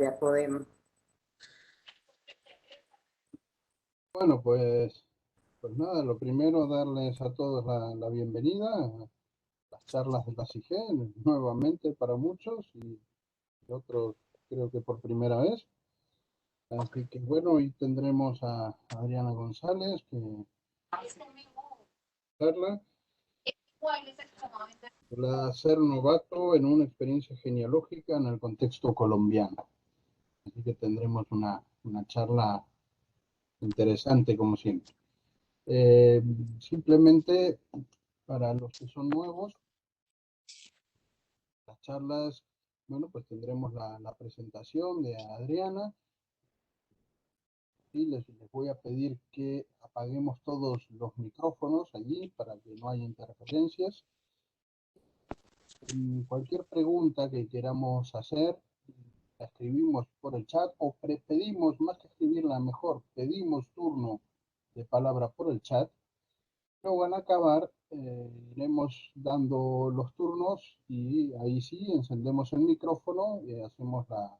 Ya podemos. Bueno, pues nada, lo primero darles a todos la bienvenida a las charlas de la CIGE, nuevamente para muchos y otros creo que por primera vez. Así que bueno, hoy tendremos a Adriana González que charla la ser novato en una experiencia genealógica en el contexto colombiano. Así que tendremos una charla interesante como siempre. Simplemente para los que son nuevos, las charlas, bueno, pues tendremos la presentación de Adriana y les voy a pedir que apaguemos todos los micrófonos allí para que no haya interferencias. Cualquier pregunta que queramos hacer, la escribimos por el chat o pedimos, más que escribirla mejor, pedimos turno de palabra por el chat. Luego al acabar iremos dando los turnos y ahí sí encendemos el micrófono y hacemos la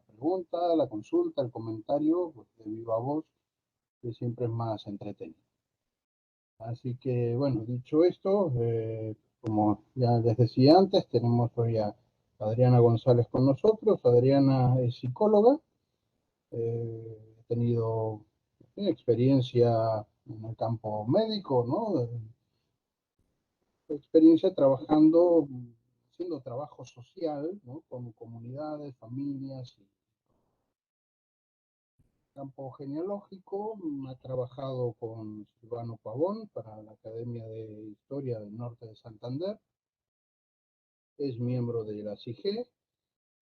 pregunta, la consulta, el comentario pues, de viva voz, que siempre es más entretenido. Así que bueno, dicho esto, como ya les decía antes, tenemos hoy a Adriana González con nosotros. Adriana es psicóloga, ha tenido experiencia en el campo médico, ¿no? Experiencia trabajando, haciendo trabajo social, ¿no? Con comunidades, familias, y campo genealógico. Ha trabajado con Silvano Pavón para la Academia de Historia del Norte de Santander. Es miembro de la CIGE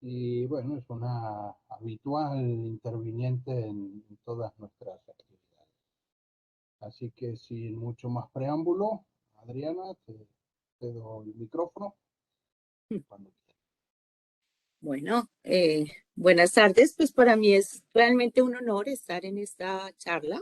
y bueno, es una habitual interviniente en todas nuestras actividades. Así que sin mucho más preámbulo, Adriana, te doy el micrófono cuando quieras. Bueno, buenas tardes. Pues para mí es realmente un honor estar en esta charla.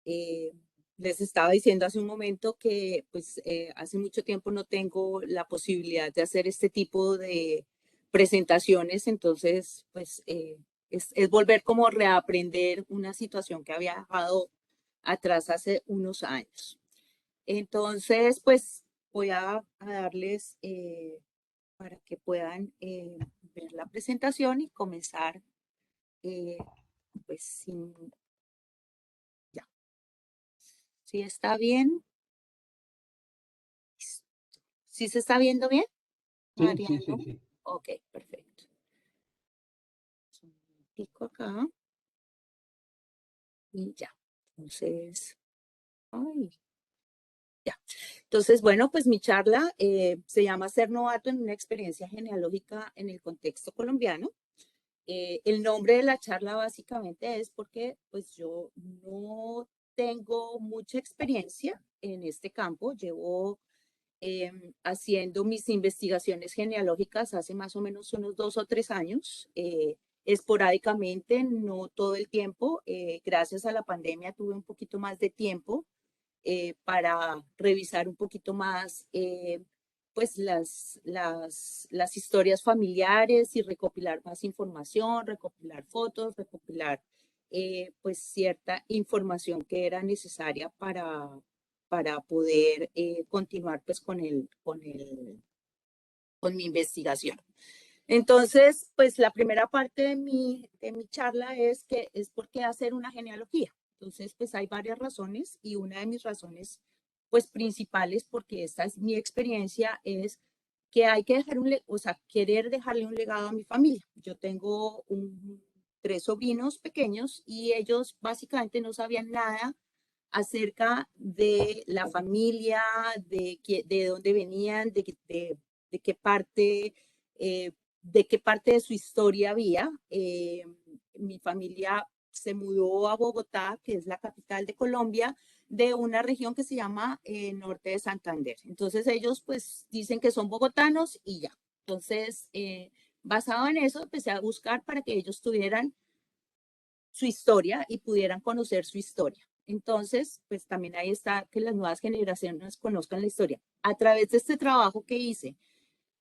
Les estaba diciendo hace un momento que pues hace mucho tiempo no tengo la posibilidad de hacer este tipo de presentaciones, entonces pues es volver como a reaprender una situación que había dejado atrás hace unos años. Entonces pues voy a darles para que puedan ver la presentación y comenzar pues sin... Ya, ¿sí está bien? ¿Sí se está viendo bien? Sí, sí, sí, sí. Ok, perfecto. Pico acá y ya. Entonces, ay, ya. Entonces, bueno, pues mi charla se llama Ser novato en una experiencia genealógica en el contexto colombiano. El nombre de la charla básicamente es porque pues yo no tengo mucha experiencia en este campo. Llevo haciendo mis investigaciones genealógicas hace más o menos unos 2 o 3 años, esporádicamente, no todo el tiempo. Gracias a la pandemia tuve un poquito más de tiempo para revisar un poquito más pues las historias familiares y recopilar más información, recopilar fotos, recopilar pues cierta información que era necesaria para poder continuar pues con mi investigación. Entonces, pues la primera parte de mi charla es por qué hacer una genealogía. Entonces, pues hay varias razones y una de mis razones pues principales, porque esta es mi experiencia, es que hay que dejar querer dejarle un legado a mi familia. Yo tengo 3 sobrinos pequeños y ellos básicamente no sabían nada acerca de la familia, de dónde venían, de qué parte, de qué parte de su historia había. Mi familia se mudó a Bogotá, que es la capital de Colombia, de una región que se llama Norte de Santander. Entonces ellos pues dicen que son bogotanos y ya. Entonces, basado en eso, empecé a buscar para que ellos tuvieran su historia y pudieran conocer su historia. Entonces, pues también ahí está que las nuevas generaciones conozcan la historia. A través de este trabajo que hice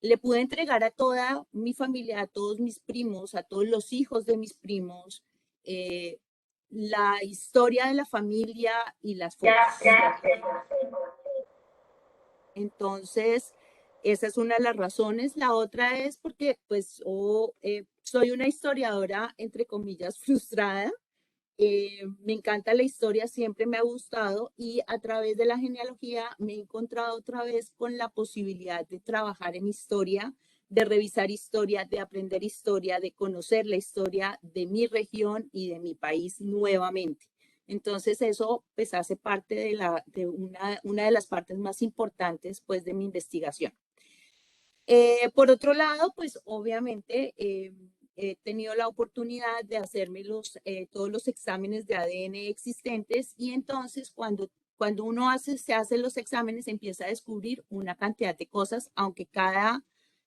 le pude entregar a toda mi familia, a todos mis primos, a todos los hijos de mis primos, la historia de la familia y las fotos. Entonces, esa es una de las razones. La otra es porque, pues, soy una historiadora, entre comillas, frustrada. Me encanta la historia, siempre me ha gustado y a través de la genealogía me he encontrado otra vez con la posibilidad de trabajar en historia, de revisar historia, de aprender historia, de conocer la historia de mi región y de mi país nuevamente. Entonces eso pues hace parte de una de las partes más importantes pues de mi investigación. Por otro lado, pues obviamente he tenido la oportunidad de hacerme todos los exámenes de ADN existentes y entonces cuando uno se hace los exámenes empieza a descubrir una cantidad de cosas, aunque cada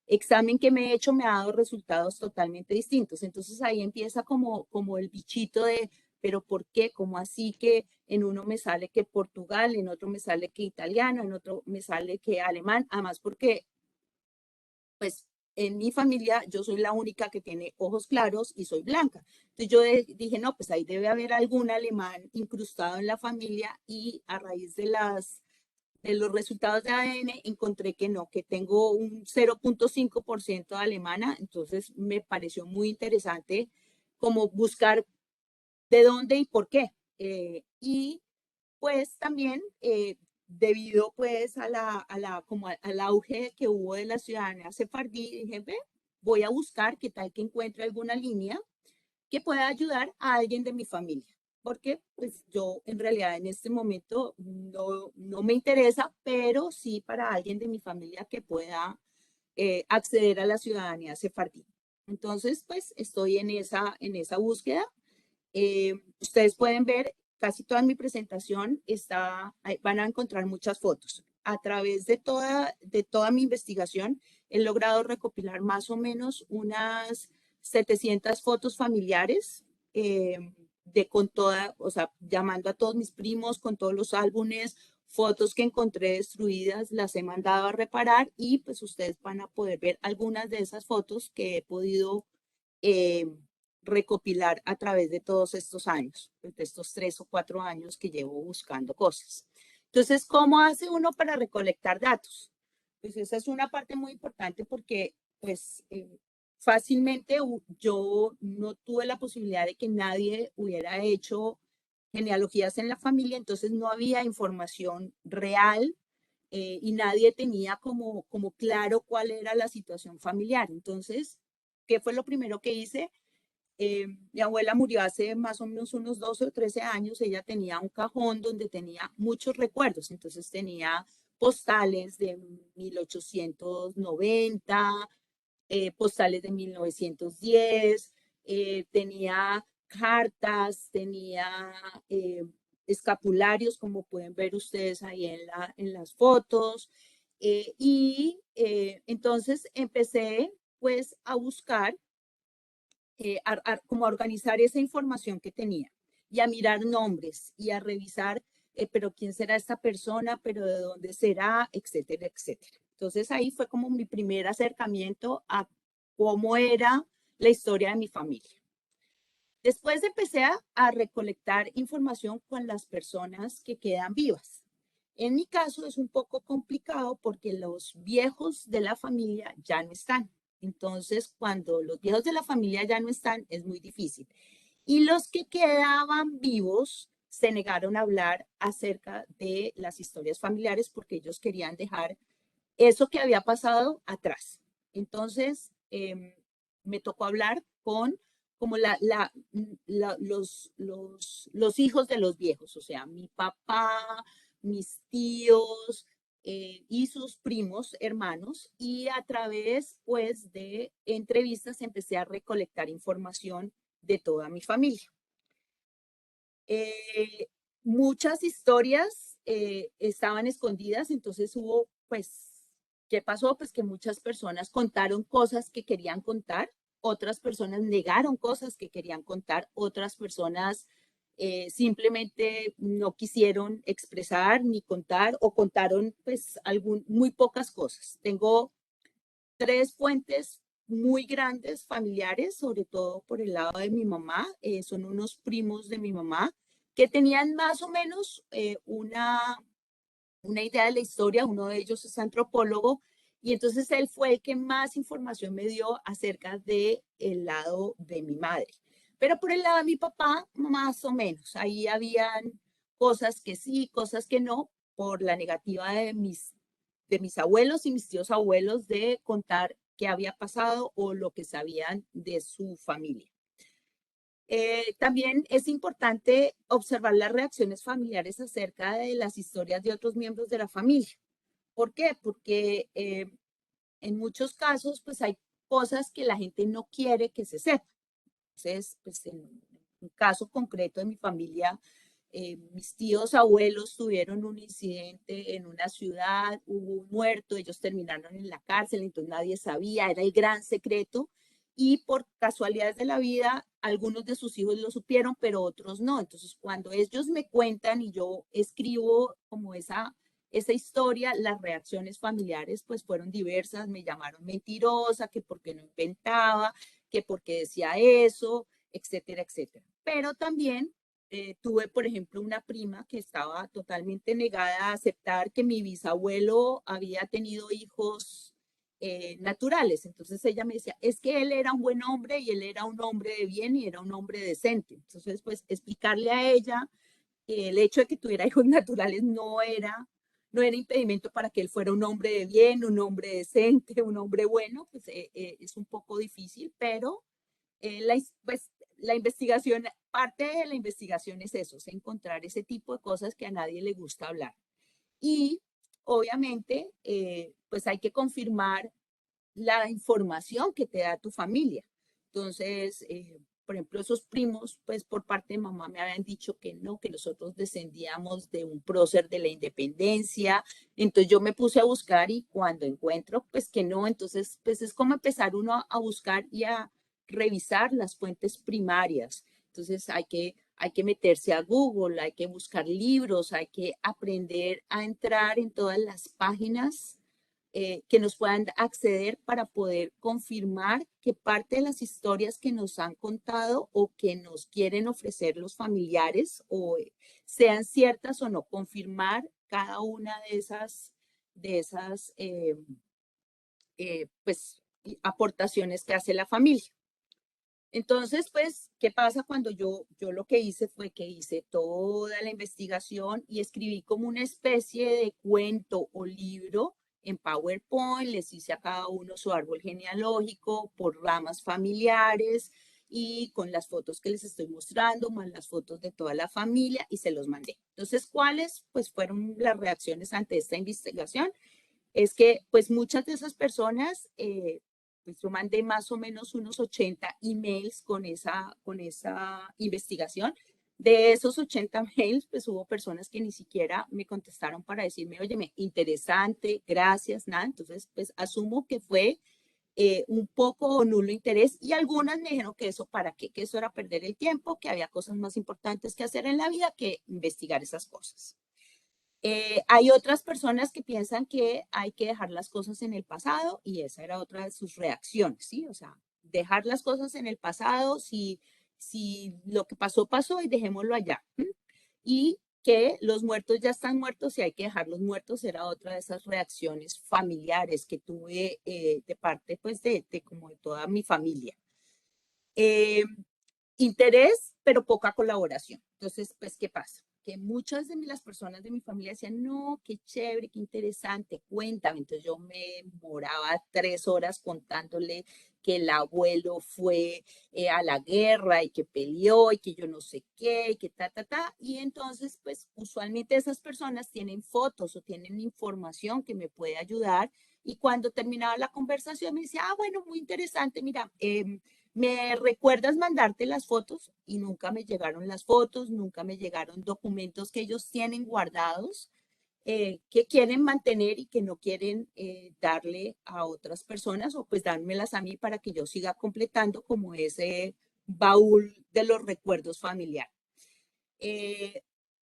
examen que me he hecho me ha dado resultados totalmente distintos. Entonces ahí empieza como el bichito de, pero ¿por qué? ¿Cómo así que en uno me sale que Portugal, en otro me sale que italiano, en otro me sale que alemán? Además porque pues en mi familia yo soy la única que tiene ojos claros y soy blanca. Entonces yo dije, no, pues ahí debe haber algún alemán incrustado en la familia y a raíz de los resultados de ADN encontré que no, que tengo un 0.5% de alemana. Entonces me pareció muy interesante como buscar de dónde y por qué. Y pues también debido pues como al auge que hubo de la ciudadanía sefardí, dije, ve, voy a buscar qué tal que encuentre alguna línea que pueda ayudar a alguien de mi familia. Porque pues yo en realidad en este momento no me interesa, pero sí para alguien de mi familia que pueda acceder a la ciudadanía sefardí. Entonces, pues estoy en esa búsqueda. Ustedes pueden ver casi toda mi presentación, van a encontrar muchas fotos. A través de toda mi investigación he logrado recopilar más o menos unas 700 fotos familiares con toda, o sea, llamando a todos mis primos con todos los álbumes, fotos que encontré destruidas, las he mandado a reparar y pues ustedes van a poder ver algunas de esas fotos que he podido eh, recopilar a través de todos estos años, de estos 3 o 4 años que llevo buscando cosas. Entonces, ¿cómo hace uno para recolectar datos? Pues esa es una parte muy importante porque, pues, fácilmente yo no tuve la posibilidad de que nadie hubiera hecho genealogías en la familia, entonces no había información real y nadie tenía como claro cuál era la situación familiar. Entonces, ¿qué fue lo primero que hice? Mi abuela murió hace más o menos unos 12 o 13 años. Ella tenía un cajón donde tenía muchos recuerdos. Entonces tenía postales de 1890, postales de 1910, tenía cartas, tenía escapularios, como pueden ver ustedes ahí en las fotos. Entonces empecé pues a buscar como a organizar esa información que tenía y a mirar nombres y a revisar, pero quién será esta persona, pero de dónde será, etcétera, etcétera. Entonces ahí fue como mi primer acercamiento a cómo era la historia de mi familia. Después empecé a recolectar información con las personas que quedan vivas. En mi caso es un poco complicado porque los viejos de la familia ya no están. Entonces, cuando los viejos de la familia ya no están, es muy difícil. Y los que quedaban vivos se negaron a hablar acerca de las historias familiares porque ellos querían dejar eso que había pasado atrás. Entonces, me tocó hablar con como los hijos de los viejos, o sea, mi papá, mis tíos y sus primos, hermanos, y a través, pues, de entrevistas empecé a recolectar información de toda mi familia. Muchas historias estaban escondidas, entonces hubo, pues, ¿qué pasó? Pues que muchas personas contaron cosas que querían contar, otras personas negaron cosas que querían contar, otras personas simplemente no quisieron expresar ni contar o contaron pues muy pocas cosas. Tengo tres fuentes muy grandes familiares, sobre todo por el lado de mi mamá. Son unos primos de mi mamá que tenían más o menos una idea de la historia. Uno de ellos es antropólogo y entonces él fue el que más información me dio acerca del lado de mi madre. Pero por el lado de mi papá, más o menos. Ahí habían cosas que sí, cosas que no, por la negativa de mis abuelos y mis tíos abuelos de contar qué había pasado o lo que sabían de su familia. También es importante observar las reacciones familiares acerca de las historias de otros miembros de la familia. ¿Por qué? Porque en muchos casos, pues hay cosas que la gente no quiere que se sepa. Entonces, pues en un caso concreto de mi familia, mis tíos abuelos tuvieron un incidente en una ciudad, hubo un muerto, ellos terminaron en la cárcel, entonces nadie sabía, era el gran secreto. Y por casualidades de la vida, algunos de sus hijos lo supieron, pero otros no. Entonces, cuando ellos me cuentan y yo escribo como esa historia, las reacciones familiares pues fueron diversas, me llamaron mentirosa, que porque no inventaba, que porque decía eso, etcétera, etcétera. Pero también tuve, por ejemplo, una prima que estaba totalmente negada a aceptar que mi bisabuelo había tenido hijos naturales. Entonces ella me decía, es que él era un buen hombre y él era un hombre de bien y era un hombre decente. Entonces, pues explicarle a ella que el hecho de que tuviera hijos naturales no era impedimento para que él fuera un hombre de bien, un hombre decente, un hombre bueno, pues es un poco difícil, pero pues, la investigación, parte de la investigación es eso, es encontrar ese tipo de cosas que a nadie le gusta hablar. Y obviamente, pues hay que confirmar la información que te da tu familia. Entonces, por ejemplo, esos primos, pues por parte de mamá me habían dicho que no, que nosotros descendíamos de un prócer de la independencia. Entonces yo me puse a buscar y cuando encuentro, pues que no, entonces, pues es como empezar uno a buscar y a revisar las fuentes primarias. Entonces hay que meterse a Google, hay que buscar libros, hay que aprender a entrar en todas las páginas que nos puedan acceder para poder confirmar que parte de las historias que nos han contado o que nos quieren ofrecer los familiares o sean ciertas o no, confirmar cada una de esas pues, aportaciones que hace la familia. Entonces, pues, ¿qué pasa cuando yo lo que hice fue que hice toda la investigación y escribí como una especie de cuento o libro en PowerPoint, les hice a cada uno su árbol genealógico por ramas familiares y con las fotos que les estoy mostrando, más las fotos de toda la familia y se los mandé. Entonces, ¿cuáles pues fueron las reacciones ante esta investigación? Es que pues muchas de esas personas, pues yo mandé más o menos unos 80 emails con esa investigación. De esos 80 mails, pues hubo personas que ni siquiera me contestaron para decirme, oye, interesante, gracias, nada. Entonces, pues asumo que fue un poco o nulo interés y algunas me dijeron que eso para qué, que eso era perder el tiempo, que había cosas más importantes que hacer en la vida que investigar esas cosas. Hay otras personas que piensan que hay que dejar las cosas en el pasado y esa era otra de sus reacciones, ¿sí? O sea, dejar las cosas en el pasado, si lo que pasó, pasó y dejémoslo allá. ¿Sí? Y que los muertos ya están muertos y hay que dejarlos muertos era otra de esas reacciones familiares que tuve de parte, pues, como de toda mi familia. Interés, pero poca colaboración. Entonces, pues, ¿qué pasa? Que muchas de las personas de mi familia decían, no, qué chévere, qué interesante, cuéntame. Entonces yo me moraba 3 horas contándole que el abuelo fue a la guerra y que peleó y que yo no sé qué y que ta. Y entonces, pues usualmente esas personas tienen fotos o tienen información que me puede ayudar. Y cuando terminaba la conversación me decía, bueno, muy interesante, mira, ¿me recuerdas mandarte las fotos? Y nunca me llegaron las fotos, nunca me llegaron documentos que ellos tienen guardados, que quieren mantener y que no quieren darle a otras personas o pues dármelas a mí para que yo siga completando como ese baúl de los recuerdos familiares.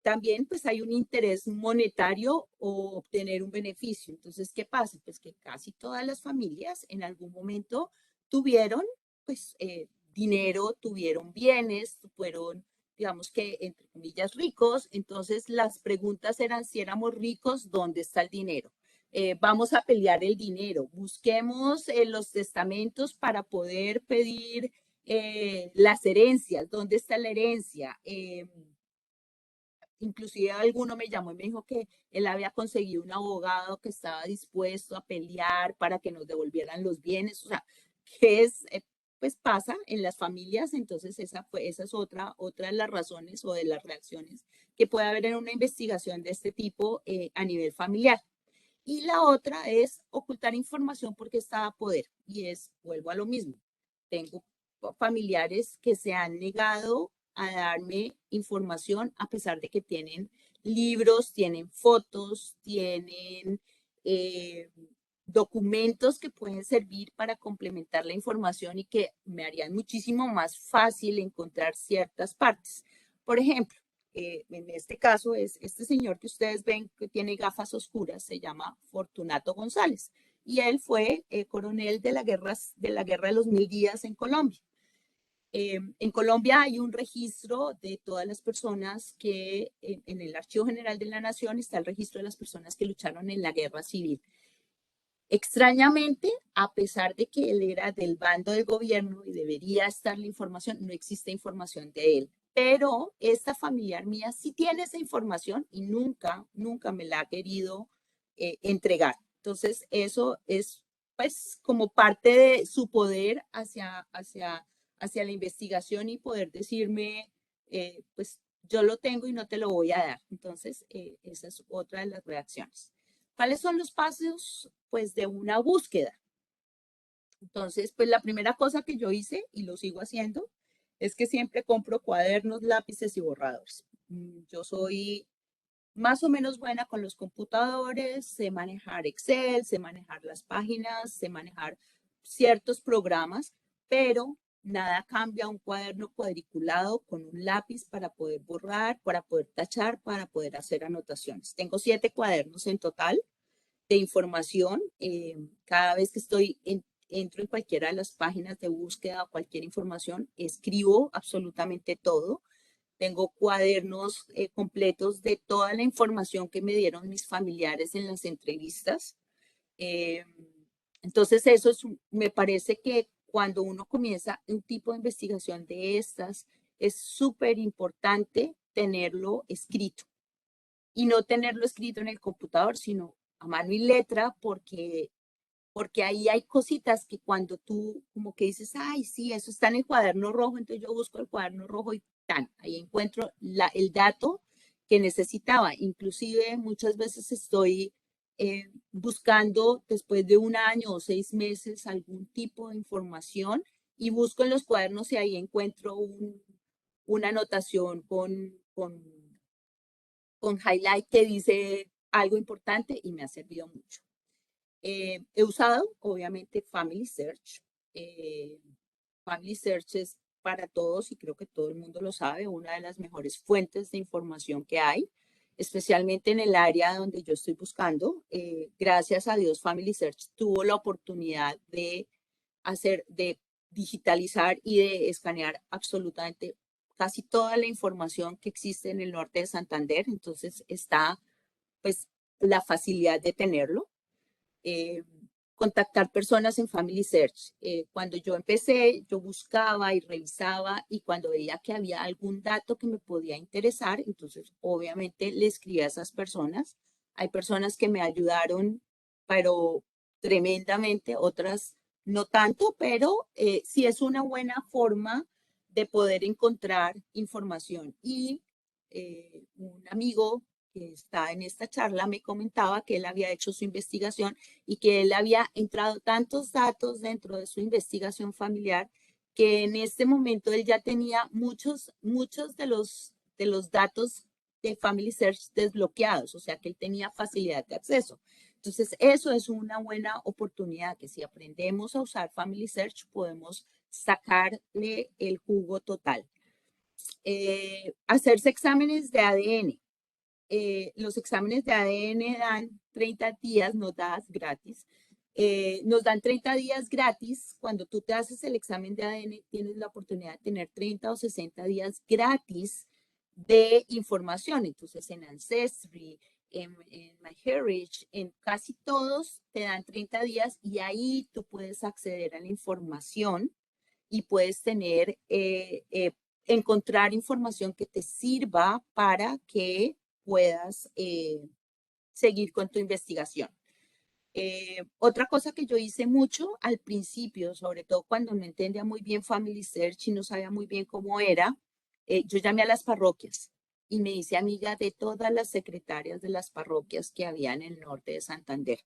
también pues hay un interés monetario o obtener un beneficio. Entonces, ¿qué pasa? Pues que casi todas las familias en algún momento tuvieron pues dinero, tuvieron bienes, fueron, digamos que, entre comillas, ricos. Entonces, las preguntas eran si éramos ricos, ¿dónde está el dinero? Vamos a pelear el dinero, busquemos los testamentos para poder pedir las herencias, ¿dónde está la herencia? Inclusive alguno me llamó y me dijo que él había conseguido un abogado que estaba dispuesto a pelear para que nos devolvieran los bienes, o sea, que es, pues pasa en las familias, entonces esa es otra de las razones o de las reacciones que puede haber en una investigación de este tipo a nivel familiar. Y la otra es ocultar información porque está a poder, y vuelvo a lo mismo, tengo familiares que se han negado a darme información a pesar de que tienen libros, tienen fotos, tienen eh, documentos que pueden servir para complementar la información y que me harían muchísimo más fácil encontrar ciertas partes. Por ejemplo, en este caso es este señor que ustedes ven que tiene gafas oscuras, se llama Fortunato González y él fue coronel de la guerra de los 1000 días en Colombia. En Colombia hay un registro de todas las personas que en el Archivo General de la Nación está el registro de las personas que lucharon en la guerra civil. Extrañamente, a pesar de que él era del bando del gobierno y debería estar la información, no existe información de él. Pero esta familiar mía sí tiene esa información y nunca me la ha querido entregar. Entonces, eso es pues como parte de su poder hacia la investigación y poder decirme, pues yo lo tengo y no te lo voy a dar. Entonces, esa es otra de las reacciones. ¿Cuáles son los pasos? Pues de una búsqueda. Entonces, pues la primera cosa que yo hice y lo sigo haciendo es que siempre compro cuadernos, lápices y borradores. Yo soy más o menos buena con los computadores, sé manejar Excel, sé manejar las páginas, sé manejar ciertos programas, pero nada cambia un cuaderno cuadriculado con un lápiz para poder borrar, para poder tachar, para poder hacer anotaciones. Tengo 7 cuadernos en total de información. Cada vez que entro en cualquiera de las páginas de búsqueda o cualquier información, escribo absolutamente todo. Tengo cuadernos completos de toda la información que me dieron mis familiares en las entrevistas. Eh, entonces, me parece que cuando uno comienza un tipo de investigación de estas, es súper importante tenerlo escrito y no tenerlo escrito en el computador, sino a mano y letra, porque ahí hay cositas que cuando tú como que dices, ay, sí, eso está en el cuaderno rojo, entonces yo busco el cuaderno rojo y ahí encuentro el dato que necesitaba. Inclusive muchas veces estoy buscando después de un año o 6 meses algún tipo de información y busco en los cuadernos y ahí encuentro una anotación con highlight que dice algo importante y me ha servido mucho. He usado, obviamente, Family Search. Family Search es para todos y creo que todo el mundo lo sabe, una de las mejores fuentes de información que hay, especialmente en el área donde yo estoy buscando. Gracias a Dios, Family Search tuvo la oportunidad de digitalizar y de escanear absolutamente casi toda la información que existe en el norte de Santander. Entonces está, pues, la facilidad de tenerlo. Contactar personas en Family Search. Cuando yo empecé, yo buscaba y revisaba y cuando veía que había algún dato que me podía interesar, entonces obviamente le escribía a esas personas. Hay personas que me ayudaron, pero tremendamente, otras no tanto, pero sí es una buena forma de poder encontrar información. Y un amigo que está en esta charla me comentaba que él había hecho su investigación y que él había entrado tantos datos dentro de su investigación familiar que en este momento él ya tenía muchos de los datos de Family Search desbloqueados, o sea que él tenía facilidad de acceso. Entonces, eso es una buena oportunidad que si aprendemos a usar Family Search podemos sacarle el jugo total. Hacerse exámenes de ADN. los exámenes de ADN dan 30 días, nos das gratis. Nos dan 30 días gratis. Cuando tú te haces el examen de ADN, tienes la oportunidad de tener 30 o 60 días gratis de información. Entonces, en Ancestry, en MyHeritage, en casi todos te dan 30 días y ahí tú puedes acceder a la información y puedes tener, encontrar información que te sirva para que puedas seguir con tu investigación. Otra cosa que yo hice mucho al principio, sobre todo cuando no entendía muy bien Family Search y no sabía muy bien cómo era, yo llamé a las parroquias y me hice amiga de todas las secretarias de las parroquias que había en el norte de Santander.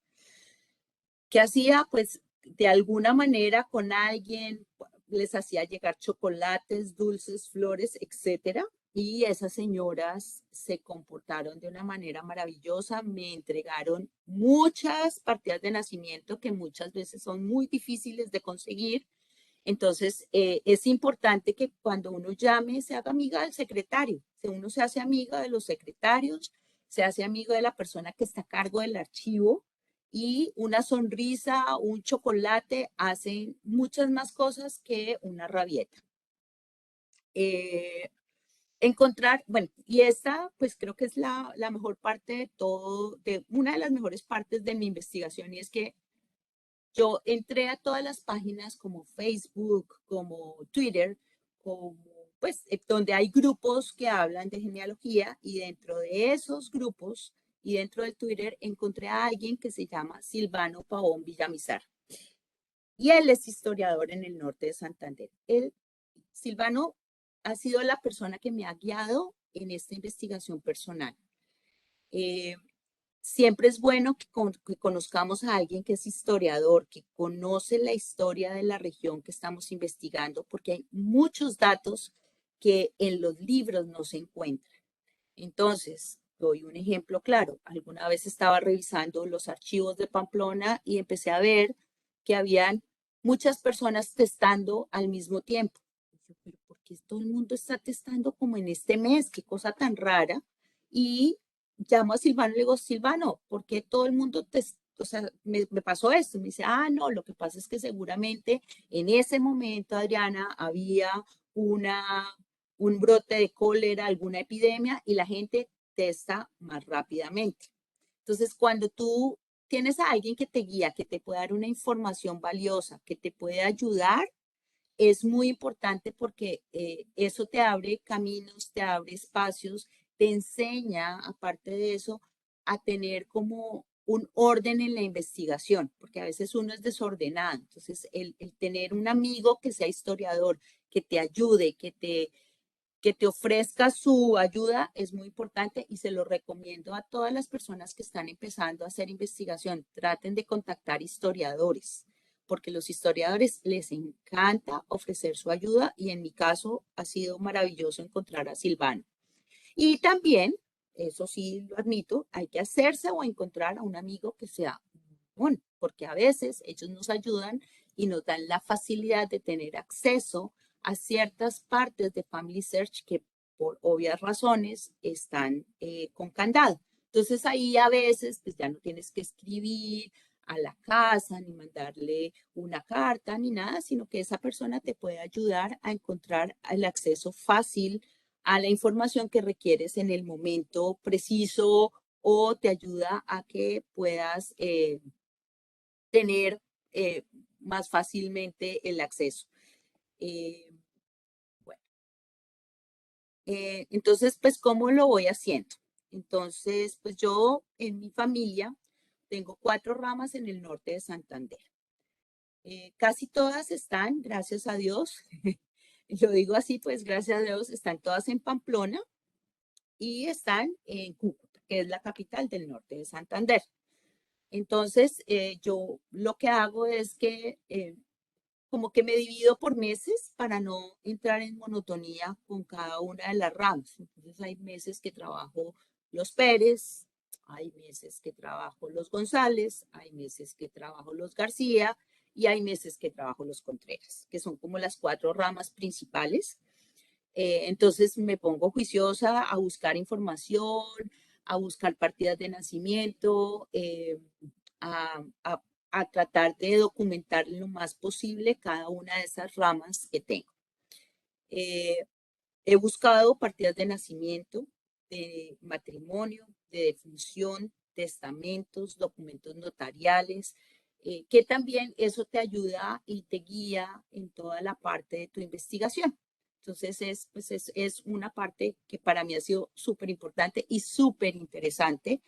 ¿Qué hacía? Pues de alguna manera con alguien les hacía llegar chocolates, dulces, flores, etcétera. Y esas señoras se comportaron de una manera maravillosa, me entregaron muchas partidas de nacimiento que muchas veces son muy difíciles de conseguir. Entonces, es importante que cuando uno llame se haga amiga del secretario, que uno se hace amiga de los secretarios, se hace amigo de la persona que está a cargo del archivo y una sonrisa, un chocolate hacen muchas más cosas que una rabieta. Encontrar, bueno, y esta pues creo que es la mejor parte de todo, una de las mejores partes de mi investigación, y es que yo entré a todas las páginas como Facebook, como Twitter, como pues donde hay grupos que hablan de genealogía, y dentro de esos grupos y dentro del Twitter encontré a alguien que se llama Silvano Pavón Villamizar. Y él es historiador en el norte de Santander. Silvano ha sido la persona que me ha guiado en esta investigación personal. Siempre es bueno que conozcamos a alguien que es historiador, que conoce la historia de la región que estamos investigando, porque hay muchos datos que en los libros no se encuentran. Entonces, doy un ejemplo claro. Alguna vez estaba revisando los archivos de Pamplona y empecé a ver que habían muchas personas testando al mismo tiempo. Pero ¿por qué todo el mundo está testando como en este mes? Qué cosa tan rara. Y llamo a Silvano y le digo, Silvano, ¿por qué todo el mundo o sea, me pasó esto? Me dice, no, lo que pasa es que seguramente en ese momento, Adriana, había un brote de cólera, alguna epidemia, y la gente testa más rápidamente. Entonces, cuando tú tienes a alguien que te guía, que te puede dar una información valiosa, que te puede ayudar, es muy importante porque eso te abre caminos, te abre espacios, te enseña, aparte de eso, a tener como un orden en la investigación, porque a veces uno es desordenado. Entonces, el tener un amigo que sea historiador, que te ayude, que te ofrezca su ayuda es muy importante, y se lo recomiendo a todas las personas que están empezando a hacer investigación. Traten de contactar historiadores, porque los historiadores les encanta ofrecer su ayuda, y en mi caso ha sido maravilloso encontrar a Silvano. Y también, eso sí lo admito, hay que hacerse o encontrar a un amigo que sea bueno, porque a veces ellos nos ayudan y nos dan la facilidad de tener acceso a ciertas partes de Family Search que por obvias razones están con candado. Entonces ahí a veces pues ya no tienes que escribir a la casa ni mandarle una carta ni nada, sino que esa persona te puede ayudar a encontrar el acceso fácil a la información que requieres en el momento preciso, o te ayuda a que puedas tener más fácilmente el acceso. Bueno, entonces, pues, ¿cómo lo voy haciendo? Entonces, pues yo en mi familia tengo 4 ramas en el norte de Santander. Casi todas están, gracias a Dios, lo digo así, pues gracias a Dios, están todas en Pamplona y están en Cúcuta, que es la capital del norte de Santander. Entonces, yo lo que hago es que como que me divido por meses para no entrar en monotonía con cada una de las ramas. Entonces hay meses que trabajo los Pérez, hay meses que trabajo los González, hay meses que trabajo los García y hay meses que trabajo los Contreras, que son como las 4 ramas principales. Entonces me pongo juiciosa a buscar información, a buscar partidas de nacimiento, a, a- a tratar de documentar lo más posible cada una de esas ramas que tengo. He buscado partidas de nacimiento, de matrimonio, de defunción, testamentos, documentos notariales, que también eso te ayuda y te guía en toda la parte de tu investigación. Entonces, es una parte que para mí ha sido súper importante y súper interesante,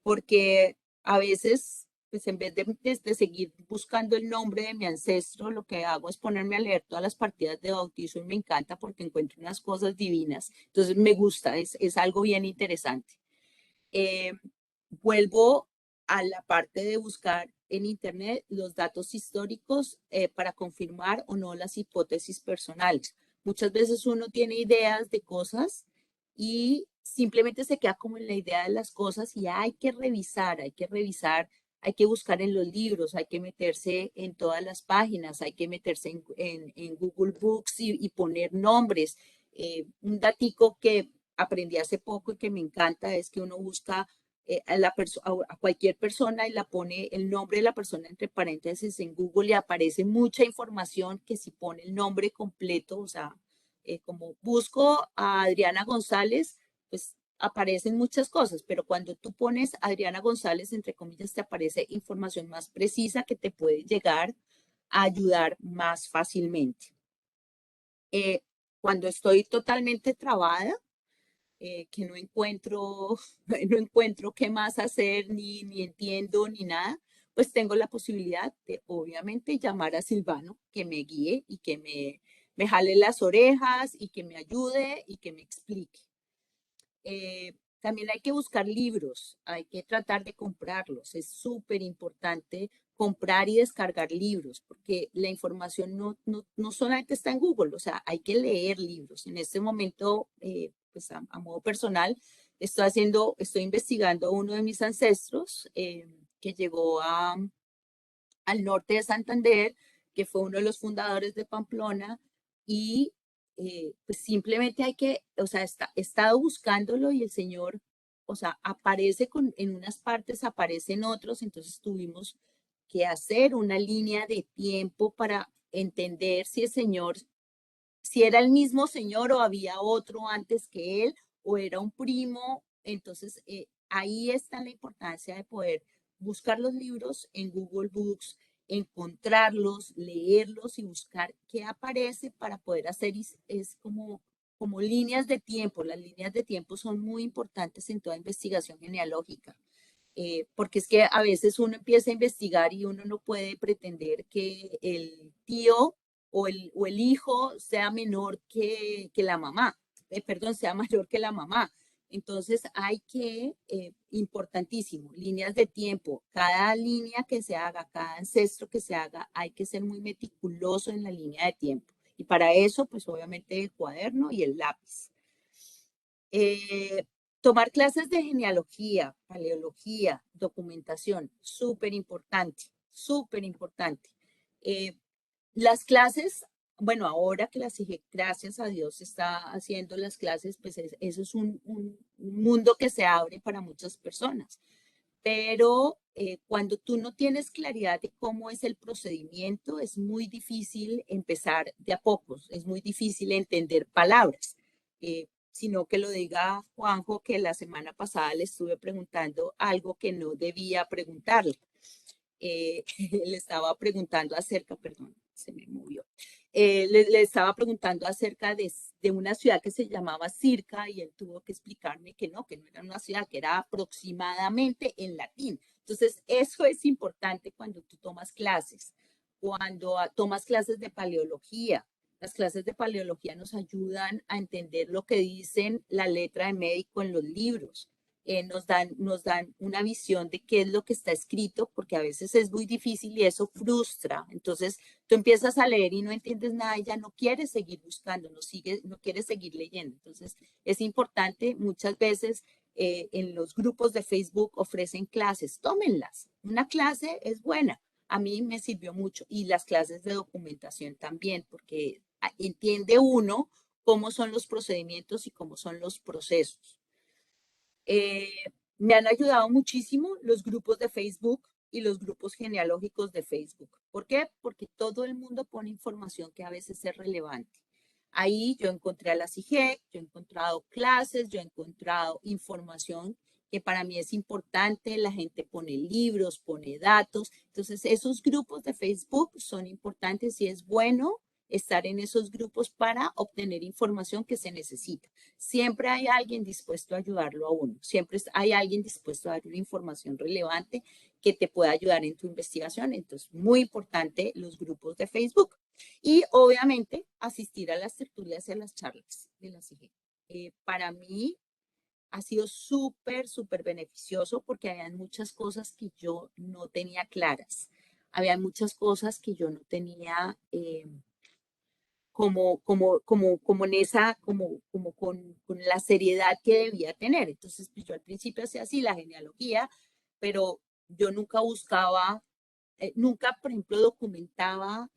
porque a veces, pues en vez de seguir buscando el nombre de mi ancestro, lo que hago es ponerme a leer todas las partidas de bautizo y me encanta porque encuentro unas cosas divinas. Entonces me gusta, es algo bien interesante. Eh, Vuelvo a la parte de buscar en Internet los datos históricos para confirmar o no las hipótesis personales. Muchas veces uno tiene ideas de cosas y simplemente se queda como en la idea de las cosas y hay que revisar, hay que buscar en los libros, hay que meterse en todas las páginas, hay que meterse en Google Books y poner nombres. Un datico que aprendí hace poco y que me encanta es que uno busca a cualquier persona y la pone el nombre de la persona entre paréntesis en Google y aparece mucha información que si pone el nombre completo, o sea, como busco a Adriana González, pues aparecen muchas cosas, pero cuando tú pones Adriana González, entre comillas, te aparece información más precisa que te puede llegar a ayudar más fácilmente. Cuando estoy totalmente trabada, que no encuentro, no encuentro qué más hacer, ni entiendo, ni nada, pues tengo la posibilidad de, obviamente, llamar a Silvano, que me guíe y que me jale las orejas y que me ayude y que me explique. También hay que buscar libros, hay que tratar de comprarlos. Es súper importante comprar y descargar libros, porque la información no solamente está en Google, o sea, hay que leer libros. En este momento, pues a modo personal, estoy investigando a uno de mis ancestros que llegó al norte de Santander, que fue uno de los fundadores de Pamplona, y pues simplemente hay que, o sea, he estado buscándolo y el señor, o sea, aparece en unas partes, aparece en otros, entonces tuvimos que hacer una línea de tiempo para entender si el señor, si era el mismo señor o había otro antes que él, o era un primo. Entonces, ahí está la importancia de poder buscar los libros en Google Books, encontrarlos, leerlos y buscar qué aparece para poder hacer, es como líneas de tiempo. Las líneas de tiempo son muy importantes en toda investigación genealógica. Porque es que a veces uno empieza a investigar y uno no puede pretender que el tío o el hijo sea menor que la mamá, perdón, sea mayor que la mamá. Entonces hay que, importantísimo, líneas de tiempo. Cada línea que se haga, cada ancestro que se haga, hay que ser muy meticuloso en la línea de tiempo. Y para eso, pues obviamente el cuaderno y el lápiz. Tomar clases de genealogía, paleología, documentación, súper importante, súper importante. Las clases, bueno, ahora que las CIGEC, gracias a Dios, está haciendo las clases, pues eso es un mundo que se abre para muchas personas. Pero cuando tú no tienes claridad de cómo es el procedimiento, es muy difícil empezar de a pocos, es muy difícil entender palabras. Sino que lo diga Juanjo, que la semana pasada le estuve preguntando algo que no debía preguntarle. Le estaba preguntando acerca, perdón, se me movió. Le estaba preguntando acerca de una ciudad que se llamaba Circa y él tuvo que explicarme que no era una ciudad, que era aproximadamente en latín. Entonces, eso es importante cuando tú tomas clases, cuando tomas clases de paleología. Las clases de paleología nos ayudan a entender lo que dicen la letra de médico en los libros. Nos dan una visión de qué es lo que está escrito, porque a veces es muy difícil y eso frustra. Entonces, tú empiezas a leer y no entiendes nada y ya no quieres seguir buscando, no quieres seguir leyendo. Entonces, es importante, muchas veces en los grupos de Facebook ofrecen clases, tómenlas. Una clase es buena. A mí me sirvió mucho y las clases de documentación también, porque entiende uno cómo son los procedimientos y cómo son los procesos. Me han ayudado muchísimo los grupos de Facebook y los grupos genealógicos de Facebook. ¿Por qué? Porque todo el mundo pone información que a veces es relevante. Ahí yo encontré a la CIGEC, yo he encontrado clases, yo he encontrado información que para mí es importante. La gente pone libros, pone datos. Entonces, esos grupos de Facebook son importantes y es bueno estar en esos grupos para obtener información que se necesita. Siempre hay alguien dispuesto a ayudarlo a uno. Siempre hay alguien dispuesto a dar una información relevante que te pueda ayudar en tu investigación. Entonces, muy importante los grupos de Facebook. Y obviamente asistir a las tertulias y a las charlas de la CIG. Para mí ha sido súper, súper beneficioso porque habían muchas cosas que yo no tenía claras. Había muchas cosas que yo no tenía como en esa, como con la seriedad que debía tener. Entonces, pues yo al principio hacía así la genealogía, pero yo nunca buscaba, nunca, por ejemplo, documentaba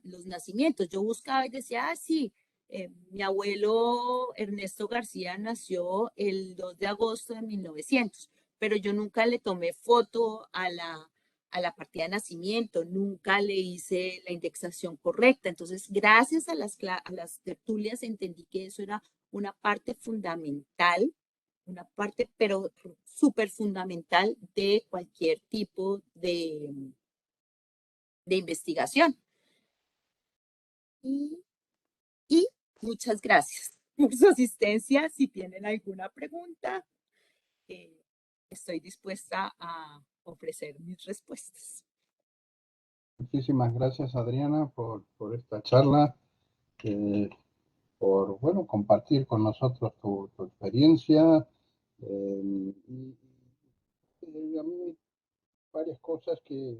los nacimientos. Yo buscaba y decía, ah, sí, mi abuelo Ernesto García nació el 2 de agosto de 1900, pero yo nunca le tomé foto a la partida de nacimiento, nunca le hice la indexación correcta. Entonces, gracias a las tertulias entendí que eso era una parte fundamental, una parte, pero súper fundamental de cualquier tipo de investigación. Y muchas gracias por su asistencia. Si tienen alguna pregunta, estoy dispuesta a ofrecer mis respuestas. Muchísimas gracias, Adriana, por esta charla, por, bueno, compartir con nosotros tu experiencia. Y a mí varias cosas que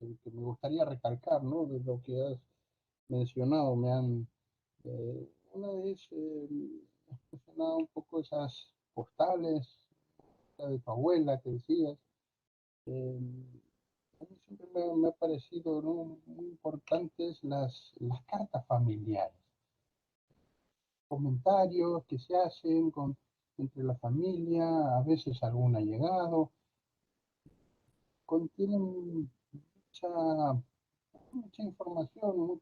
me gustaría recalcar, ¿no? De lo que has mencionado, una vez mencionado un poco esas postales, la de tu abuela que decías. eh, a mí siempre me ha parecido, ¿no?, muy importantes las cartas familiares, comentarios que se hacen entre la familia, a veces algún allegado, contienen mucha información,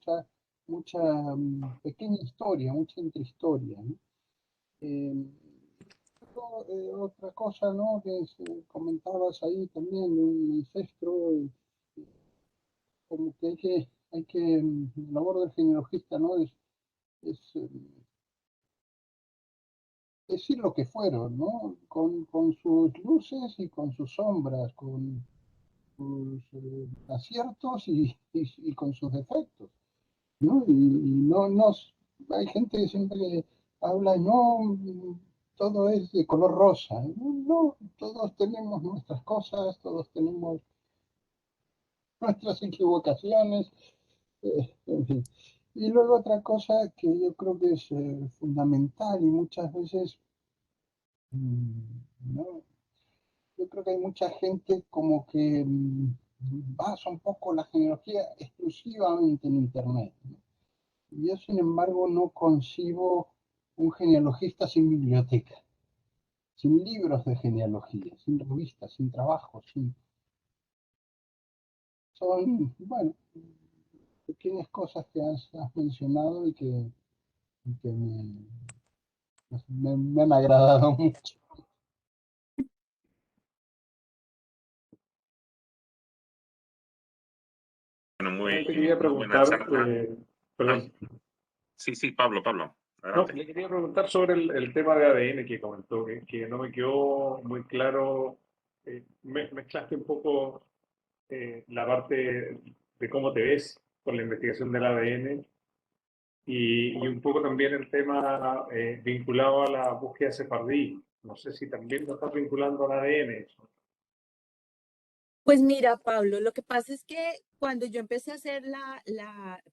mucha pequeña historia, mucha intrahistoria, ¿no? Eh, Otra cosa, ¿no?, que comentabas ahí también de un ancestro, como que la labor del genealogista, ¿no?, es decir lo que fueron, ¿no?, con sus luces y con sus sombras, con sus aciertos y con sus defectos, ¿no? Y no, hay gente que siempre habla, no, todo es de color rosa. No, no, todos tenemos nuestras cosas, todos tenemos nuestras equivocaciones, en fin. Y luego otra cosa que yo creo que es fundamental y muchas veces, ¿no?, yo creo que hay mucha gente como que basa un poco la genealogía exclusivamente en Internet, ¿no? Y yo, sin embargo, no concibo un genealogista sin biblioteca, sin libros de genealogía, sin revistas, sin trabajos, son, bueno, pequeñas cosas que has mencionado y que me han agradado mucho. Bueno, Te muy, quería muy buena preguntar, charla. perdón, Sí, sí, Pablo, no, adelante. le quería preguntar sobre el tema de ADN que comentó, que no me quedó muy claro. Mezclaste un poco la parte de cómo te ves con la investigación del ADN y un poco también el tema vinculado a la búsqueda sefardí. No sé si también lo estás vinculando al ADN. Pues mira, Pablo, lo que pasa es que cuando yo empecé a hacer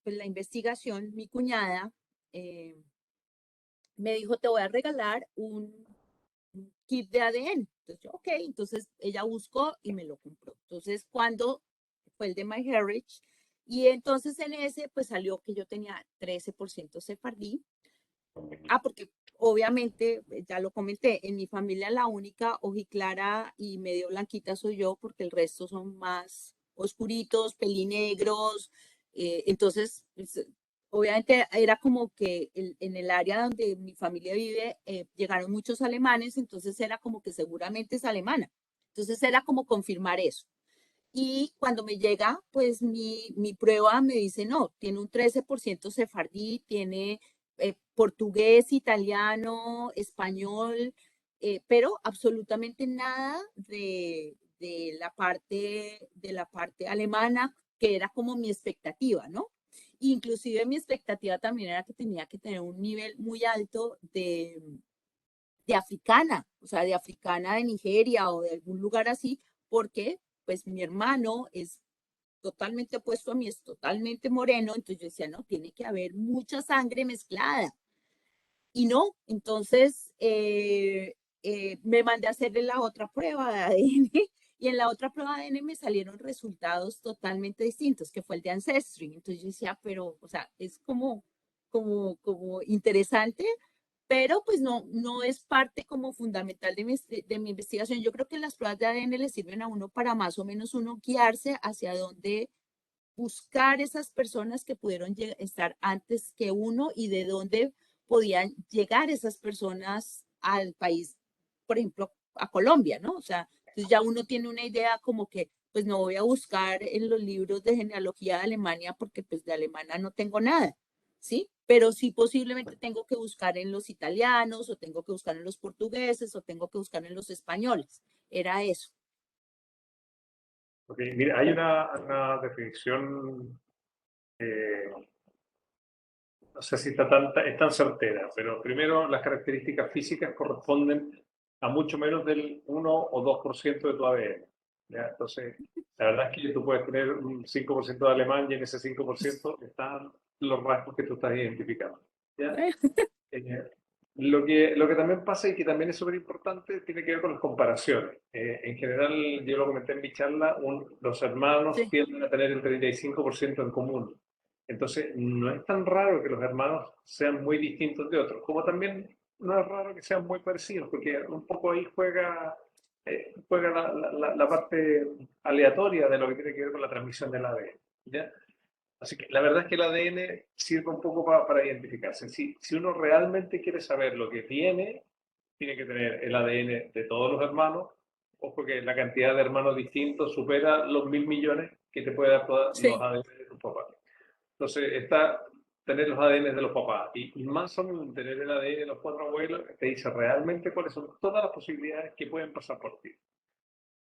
pues la investigación, mi cuñada me dijo, te voy a regalar un kit de ADN. Entonces yo, ok, entonces ella buscó y me lo compró. Entonces, cuando fue el de MyHeritage, y entonces en ese, pues salió que yo tenía 13% sefardí. Ah, porque obviamente, ya lo comenté, en mi familia la única ojiclara y medio blanquita soy yo, porque el resto son más oscuritos, pelinegros. Entonces, pues, obviamente era como que en el área donde mi familia vive, llegaron muchos alemanes, entonces era como que seguramente es alemana. Entonces era como confirmar eso. Y cuando me llega, pues mi prueba me dice, no, tiene un 13% sefardí, tiene portugués, italiano, español, pero absolutamente nada de la parte alemana, que era como mi expectativa, ¿no? Inclusive mi expectativa también era que tenía que tener un nivel muy alto de africana, o sea, de africana de Nigeria o de algún lugar así, porque pues mi hermano es totalmente opuesto a mí, es totalmente moreno, entonces yo decía, no, tiene que haber mucha sangre mezclada. Y no, entonces me mandé a hacerle la otra prueba de ADN y en la otra prueba de ADN me salieron resultados totalmente distintos, que fue el de Ancestry. Entonces yo decía, pero, o sea, es como interesante, pero pues no es parte como fundamental de mi investigación. Yo creo que las pruebas de ADN le sirven a uno para más o menos uno guiarse hacia dónde buscar esas personas que pudieron estar antes que uno y de dónde podían llegar esas personas al país, por ejemplo, a Colombia, ¿no? O sea, entonces ya uno tiene una idea como que, pues no voy a buscar en los libros de genealogía de Alemania porque pues de alemana no tengo nada, ¿sí? Pero sí posiblemente tengo que buscar en los italianos o tengo que buscar en los portugueses o tengo que buscar en los españoles. Era eso. Ok, mira, hay una definición, no sé si es tan certera, pero primero las características físicas corresponden a mucho menos del 1 o 2% de tu ADN. ¿Ya? Entonces, la verdad es que tú puedes tener un 5% de alemán y en ese 5% están los rasgos que tú estás identificando. ¿Ya? Lo que también pasa y que también es súper importante tiene que ver con las comparaciones. En general, yo lo comenté en mi charla, los hermanos Sí. tienden a tener el 35% en común. Entonces, no es tan raro que los hermanos sean muy distintos de otros, como también no es raro que sean muy parecidos, porque un poco ahí juega la parte aleatoria de lo que tiene que ver con la transmisión del ADN. ¿Ya? Así que la verdad es que el ADN sirve un poco para identificarse. Si uno realmente quiere saber lo que tiene que tener el ADN de todos los hermanos. Ojo que la cantidad de hermanos distintos supera los 1.000 millones que te puede dar todos los Sí. ADN de tus papás. Entonces, está tener los ADN de los papás y más o menos tener el ADN de los 4 abuelos te dice realmente cuáles son todas las posibilidades que pueden pasar por ti.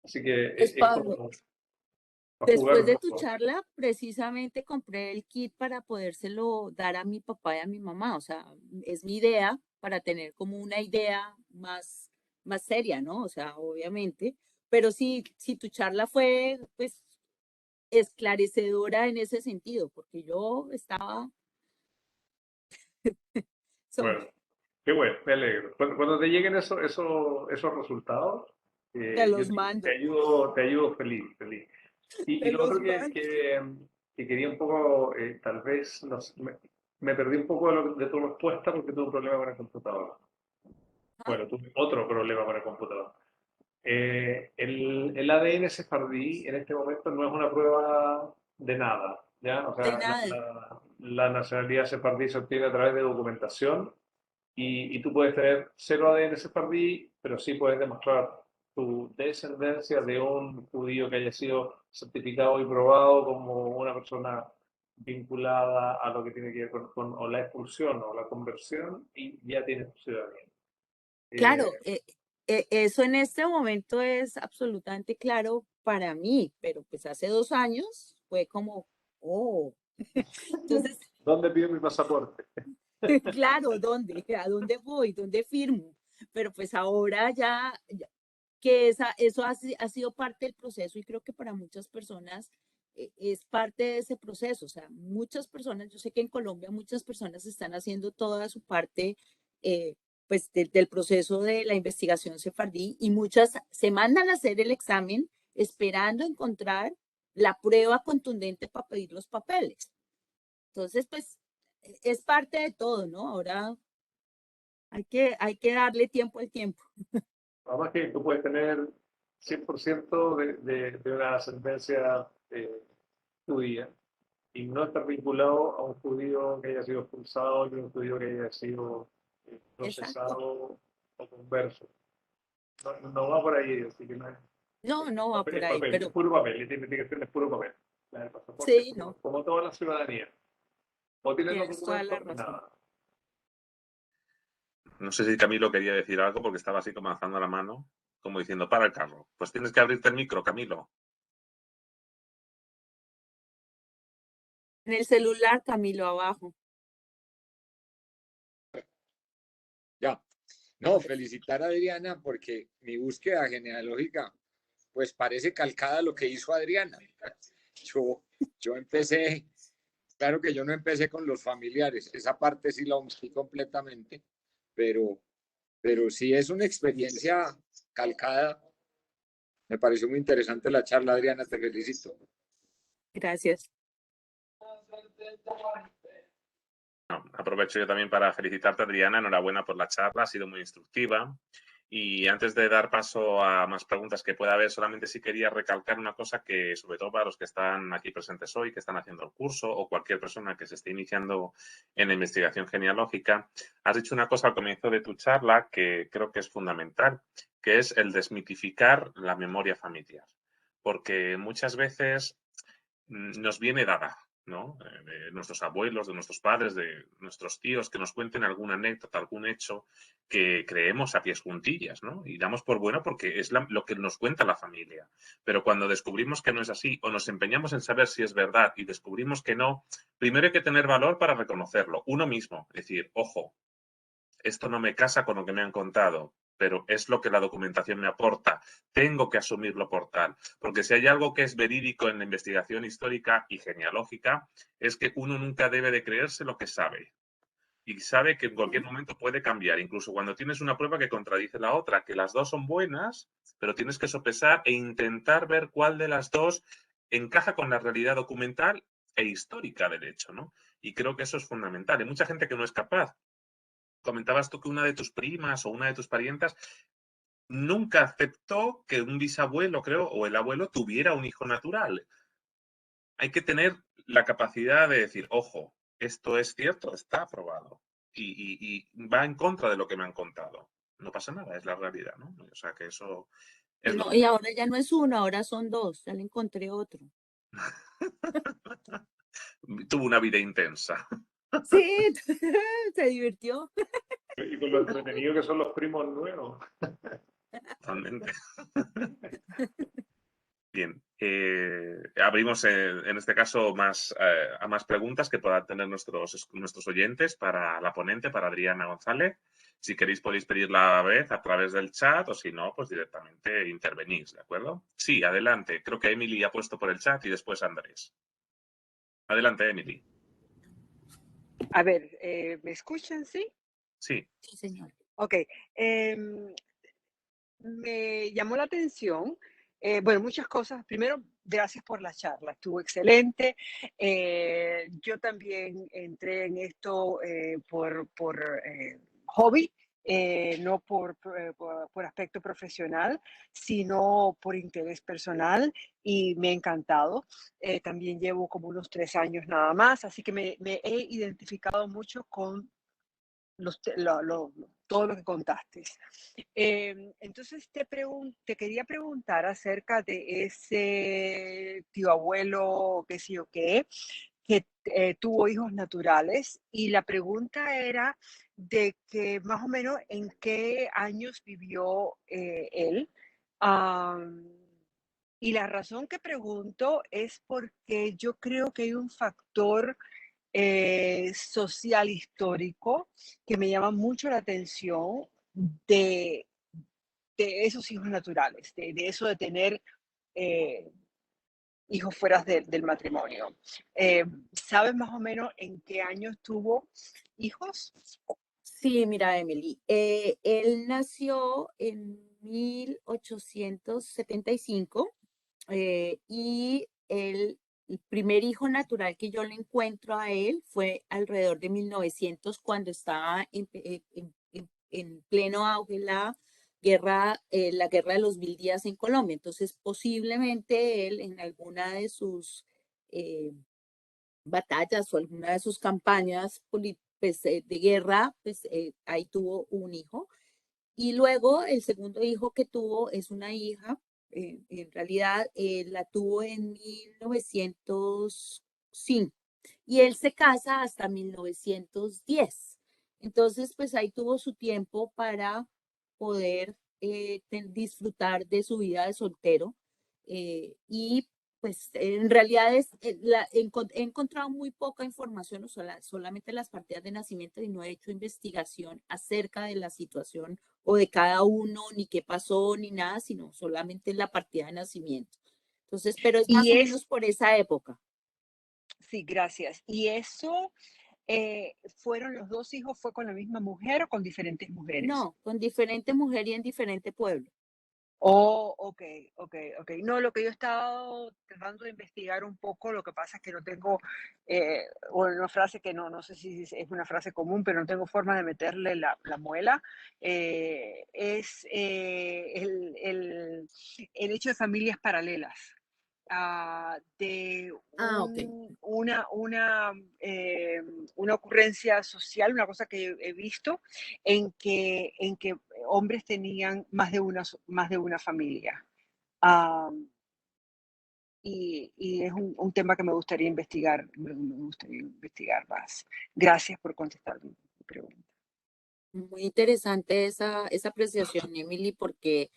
Así que Pues es Pablo, como para jugar después un de tu poco. charla, precisamente compré el kit para podérselo dar a mi papá y a mi mamá. O sea, es mi idea para tener como una idea más seria, ¿no? O sea, obviamente. Pero sí, si tu charla fue, pues, esclarecedora en ese sentido, porque yo estaba Bueno, sobre, qué bueno, me alegro. Cuando te lleguen esos resultados, te yo los mando, te ayudo feliz, feliz. Y te lo los otro mando. que quería un poco, tal vez, me perdí un poco de tu respuesta porque tuve un problema con el computador. Ah, Bueno, tuve otro problema con el computador. El ADN sefardí en este momento no es una prueba de nada, ¿ya? O de sea, nada. la nacionalidad sefardí se obtiene a través de documentación y tú puedes tener cero ADN sefardí, pero sí puedes demostrar tu descendencia de un judío que haya sido certificado y probado como una persona vinculada a lo que tiene que ver con o la expulsión o la conversión y ya tienes tu ciudadanía. Claro, Eh, eso en este momento es absolutamente claro para mí, pero pues hace 2 años fue como, oh, entonces, ¿Dónde pido mi pasaporte? claro, ¿dónde? ¿A dónde voy? ¿Dónde firmo? Pero pues ahora ya que eso ha sido parte del proceso y creo que para muchas personas es parte de ese proceso. O sea, muchas personas, yo sé que en Colombia muchas personas están haciendo toda su parte eh, pues del proceso de la investigación sefardí y muchas se mandan a hacer el examen esperando encontrar la prueba contundente para pedir los papeles. Entonces, pues es parte de todo, ¿no? Ahora Hay que darle tiempo al tiempo. Además que tú puedes tener 100% de una ascendencia judía y no estar vinculado a un judío que haya sido expulsado ni un judío que haya sido procesado o converso. No va por ahí, así que no es. No va por ahí, Papel, pero es puro papel, tiene que ser puro papel. El pasaporte sí, es no, como toda la ciudadanía. O tienes los tienes toda la documentos, razón. nada. No sé si Camilo quería decir algo porque estaba así como alzando la mano, como diciendo, para el carro. Pues tienes que abrirte el micro, Camilo. En el celular, Camilo, abajo. Ya. No, felicitar a Adriana porque mi búsqueda genealógica pues parece calcada a lo que hizo Adriana. Yo empecé, claro que yo no empecé con los familiares, esa parte sí la omití completamente, pero sí es una experiencia calcada. Me pareció muy interesante la charla, Adriana, te felicito. Gracias. No, aprovecho yo también para felicitarte, Adriana. Enhorabuena por la charla, ha sido muy instructiva. Y antes de dar paso a más preguntas que pueda haber, solamente sí quería recalcar una cosa que, sobre todo para los que están aquí presentes hoy, que están haciendo el curso o cualquier persona que se esté iniciando en la investigación genealógica, has dicho una cosa al comienzo de tu charla que creo que es fundamental, que es el desmitificar la memoria familiar. Porque muchas veces nos viene dada, ¿no? De nuestros abuelos, de nuestros padres, de nuestros tíos, que nos cuenten alguna anécdota, algún hecho que creemos a pies juntillas, ¿no? Y damos por bueno porque es lo que nos cuenta la familia. Pero cuando descubrimos que no es así o nos empeñamos en saber si es verdad y descubrimos que no, primero hay que tener valor para reconocerlo, uno mismo. Es decir, ojo, esto no me casa con lo que me han contado, pero es lo que la documentación me aporta. Tengo que asumirlo por tal. Porque si hay algo que es verídico en la investigación histórica y genealógica, es que uno nunca debe de creerse lo que sabe. Y sabe que en cualquier momento puede cambiar, incluso cuando tienes una prueba que contradice la otra, que las dos son buenas, pero tienes que sopesar e intentar ver cuál de las dos encaja con la realidad documental e histórica del hecho, ¿no? Y creo que eso es fundamental. Hay mucha gente que no es capaz. Comentabas tú que una de tus primas o una de tus parientas nunca aceptó que un bisabuelo, creo, o el abuelo tuviera un hijo natural. Hay que tener la capacidad de decir, ojo, esto es cierto, está aprobado y va en contra de lo que me han contado. No pasa nada, es la realidad, ¿no? O sea que eso es Y, lo no, y ahora ya no es uno, ahora son dos. Ya le encontré otro. tuvo una vida intensa. Sí, se divirtió. Y con lo entretenido que son los primos nuevos. Totalmente. Bien, abrimos en este caso a más preguntas que puedan tener nuestros oyentes para la ponente, para Adriana González. Si queréis podéis pedirla a la vez a través del chat o si no, pues directamente intervenís, ¿de acuerdo? Sí, adelante. Creo que Emily ha puesto por el chat y después Andrés. Adelante, Emily. A ver, ¿me escuchan? ¿Sí? Sí. Sí, señor. Ok. Me llamó la atención, bueno, muchas cosas. Primero, gracias por la charla, estuvo excelente. Yo también entré en esto por hobby, no por aspecto profesional, sino por interés personal y me ha encantado. También llevo como unos 3 años nada más, así que me he identificado mucho con todo lo que contaste. Entonces te quería preguntar acerca de ese tío abuelo, qué sé yo qué, que tuvo hijos naturales y la pregunta era de que más o menos en qué años vivió él. Am, y la razón que pregunto es porque yo creo que hay un factor social histórico que me llama mucho la atención de, de esos hijos naturales, de eso de tener eh, hijos fuera del matrimonio. ¿Sabes más o menos en qué años tuvo hijos? Sí, mira, Emily, él nació en 1875 y el primer hijo natural que yo le encuentro a él fue alrededor de 1900 cuando estaba en pleno auge la guerra de los 1000 días en Colombia. Entonces, posiblemente él en alguna de sus batallas o alguna de sus campañas pues, de guerra, pues ahí tuvo un hijo. Y luego el segundo hijo que tuvo es una hija, en realidad la tuvo en 1905 y él se casa hasta 1910. Entonces, pues ahí tuvo su tiempo para poder disfrutar de su vida de soltero. Y pues en realidad he encontrado muy poca información, o solamente las partidas de nacimiento, y no he hecho investigación acerca de la situación o de cada uno, ni qué pasó, ni nada, sino solamente la partida de nacimiento. Entonces, pero es más Y o es, menos por esa época. sí, gracias. ¿Y eso fueron los dos hijos, fue con la misma mujer o con diferentes mujeres? No, con diferente mujer y en diferente pueblo. Oh, ok, ok, ok. No, lo que yo he estado tratando de investigar un poco, lo que pasa es que no tengo, una frase que no sé si es una frase común, pero no tengo forma de meterle la muela, es el hecho de familias paralelas, de Ok. una ocurrencia social, una cosa que he visto, en que hombres tenían más de una familia. Ah, y es un tema que me gustaría investigar, me gustaría investigar más. Gracias por contestar mi pregunta. Muy interesante esa apreciación, Emily, porque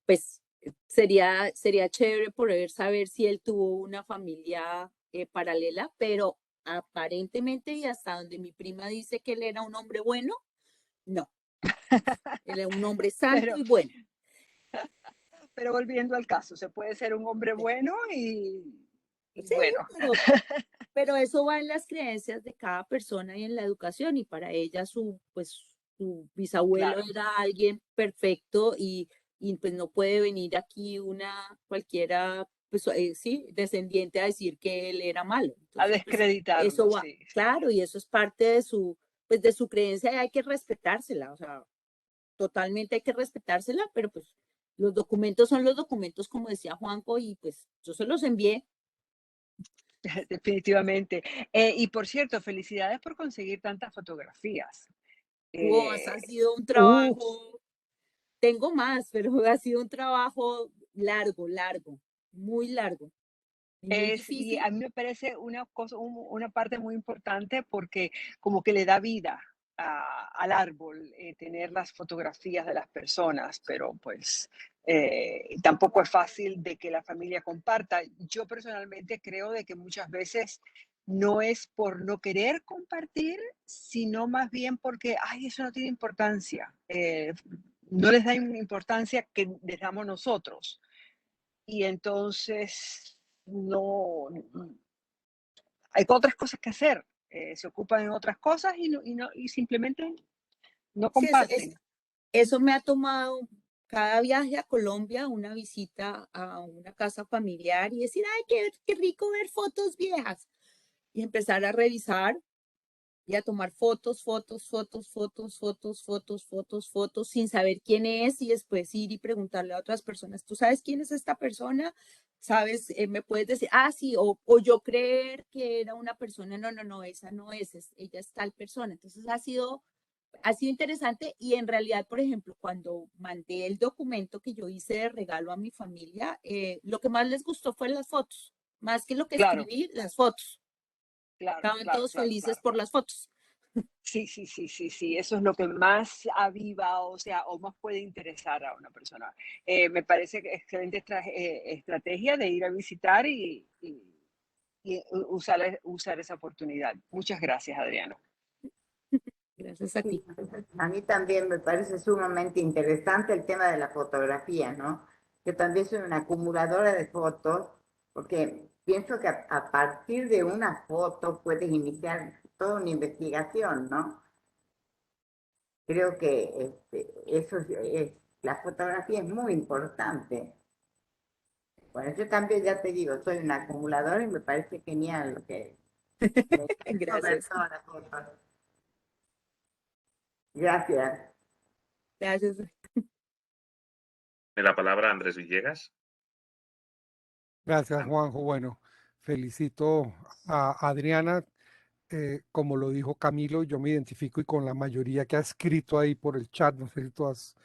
pues sería chévere poder saber si él tuvo una familia paralela, pero aparentemente y hasta donde mi prima dice que él era un hombre bueno, no, él era un hombre santo Pero, y bueno. pero volviendo al caso, se puede ser un hombre Sí, bueno y sí, bueno. pero eso va en las creencias de cada persona y en la educación, y para ella su bisabuelo Claro, era alguien perfecto y pues no puede venir aquí una cualquiera, pues sí, descendiente a decir que él era malo. a Entonces, pues eso descreditarlo, va, sí, sí. claro, y eso es parte de su creencia y hay que respetársela, o sea, totalmente hay que respetársela, pero pues los documentos son los documentos, como decía Juanjo, y pues yo se los envié. Definitivamente. Y por cierto, felicidades por conseguir tantas fotografías. Ha Eh, sido un uh, trabajo, tengo más, pero ha sido un trabajo largo, largo, muy largo y muy y difícil. a mí me parece una cosa, una parte muy importante porque como que le da vida al árbol, tener las fotografías de las personas, pero pues tampoco es fácil de que la familia comparta. Yo personalmente creo de que muchas veces no es por no querer compartir, sino más bien porque, ay, eso no tiene importancia. No les da importancia que les damos nosotros. Y entonces no, hay otras cosas que hacer, se ocupan en otras cosas y simplemente no Sí, comparten. eso me ha tomado cada viaje a Colombia, una visita a una casa familiar y decir, ay, qué rico ver fotos viejas y empezar a revisar y a tomar fotos, fotos, fotos, fotos, fotos, fotos, fotos, fotos, sin saber quién es y después ir y preguntarle a otras personas, ¿tú sabes quién es esta persona? ¿Sabes? Me puedes decir, sí, o yo creer que era una persona, no, no, no, esa no ella es tal persona. Entonces ha sido interesante y en realidad, por ejemplo, cuando mandé el documento que yo hice de regalo a mi familia, lo que más les gustó fue las fotos, más que lo que Claro, escribí, las fotos. claro, Estaban claro, todos claro, felices claro, por claro. las fotos. Sí, sí, sí, sí, sí, eso es lo que más aviva, o sea, o más puede interesar a una persona. Me parece que excelente estrategia de ir a visitar y usar esa oportunidad. Muchas gracias, Adriano. Gracias a ti. Sí, a mí también me parece sumamente interesante el tema de la fotografía, ¿no? Yo también soy una acumuladora de fotos, porque pienso que a partir de una foto puedes iniciar toda una investigación, ¿no? Creo que la fotografía es muy importante. Bueno, yo también ya te digo, soy una acumuladora y me parece genial lo que me encantó ver Gracias. todas las fotos. Gracias. Gracias. De la palabra Andrés Villegas. Gracias, Juanjo. Bueno, felicito a Adriana. Como lo dijo Camilo, yo me identifico y con la mayoría que ha escrito ahí por el chat. No sé si tú has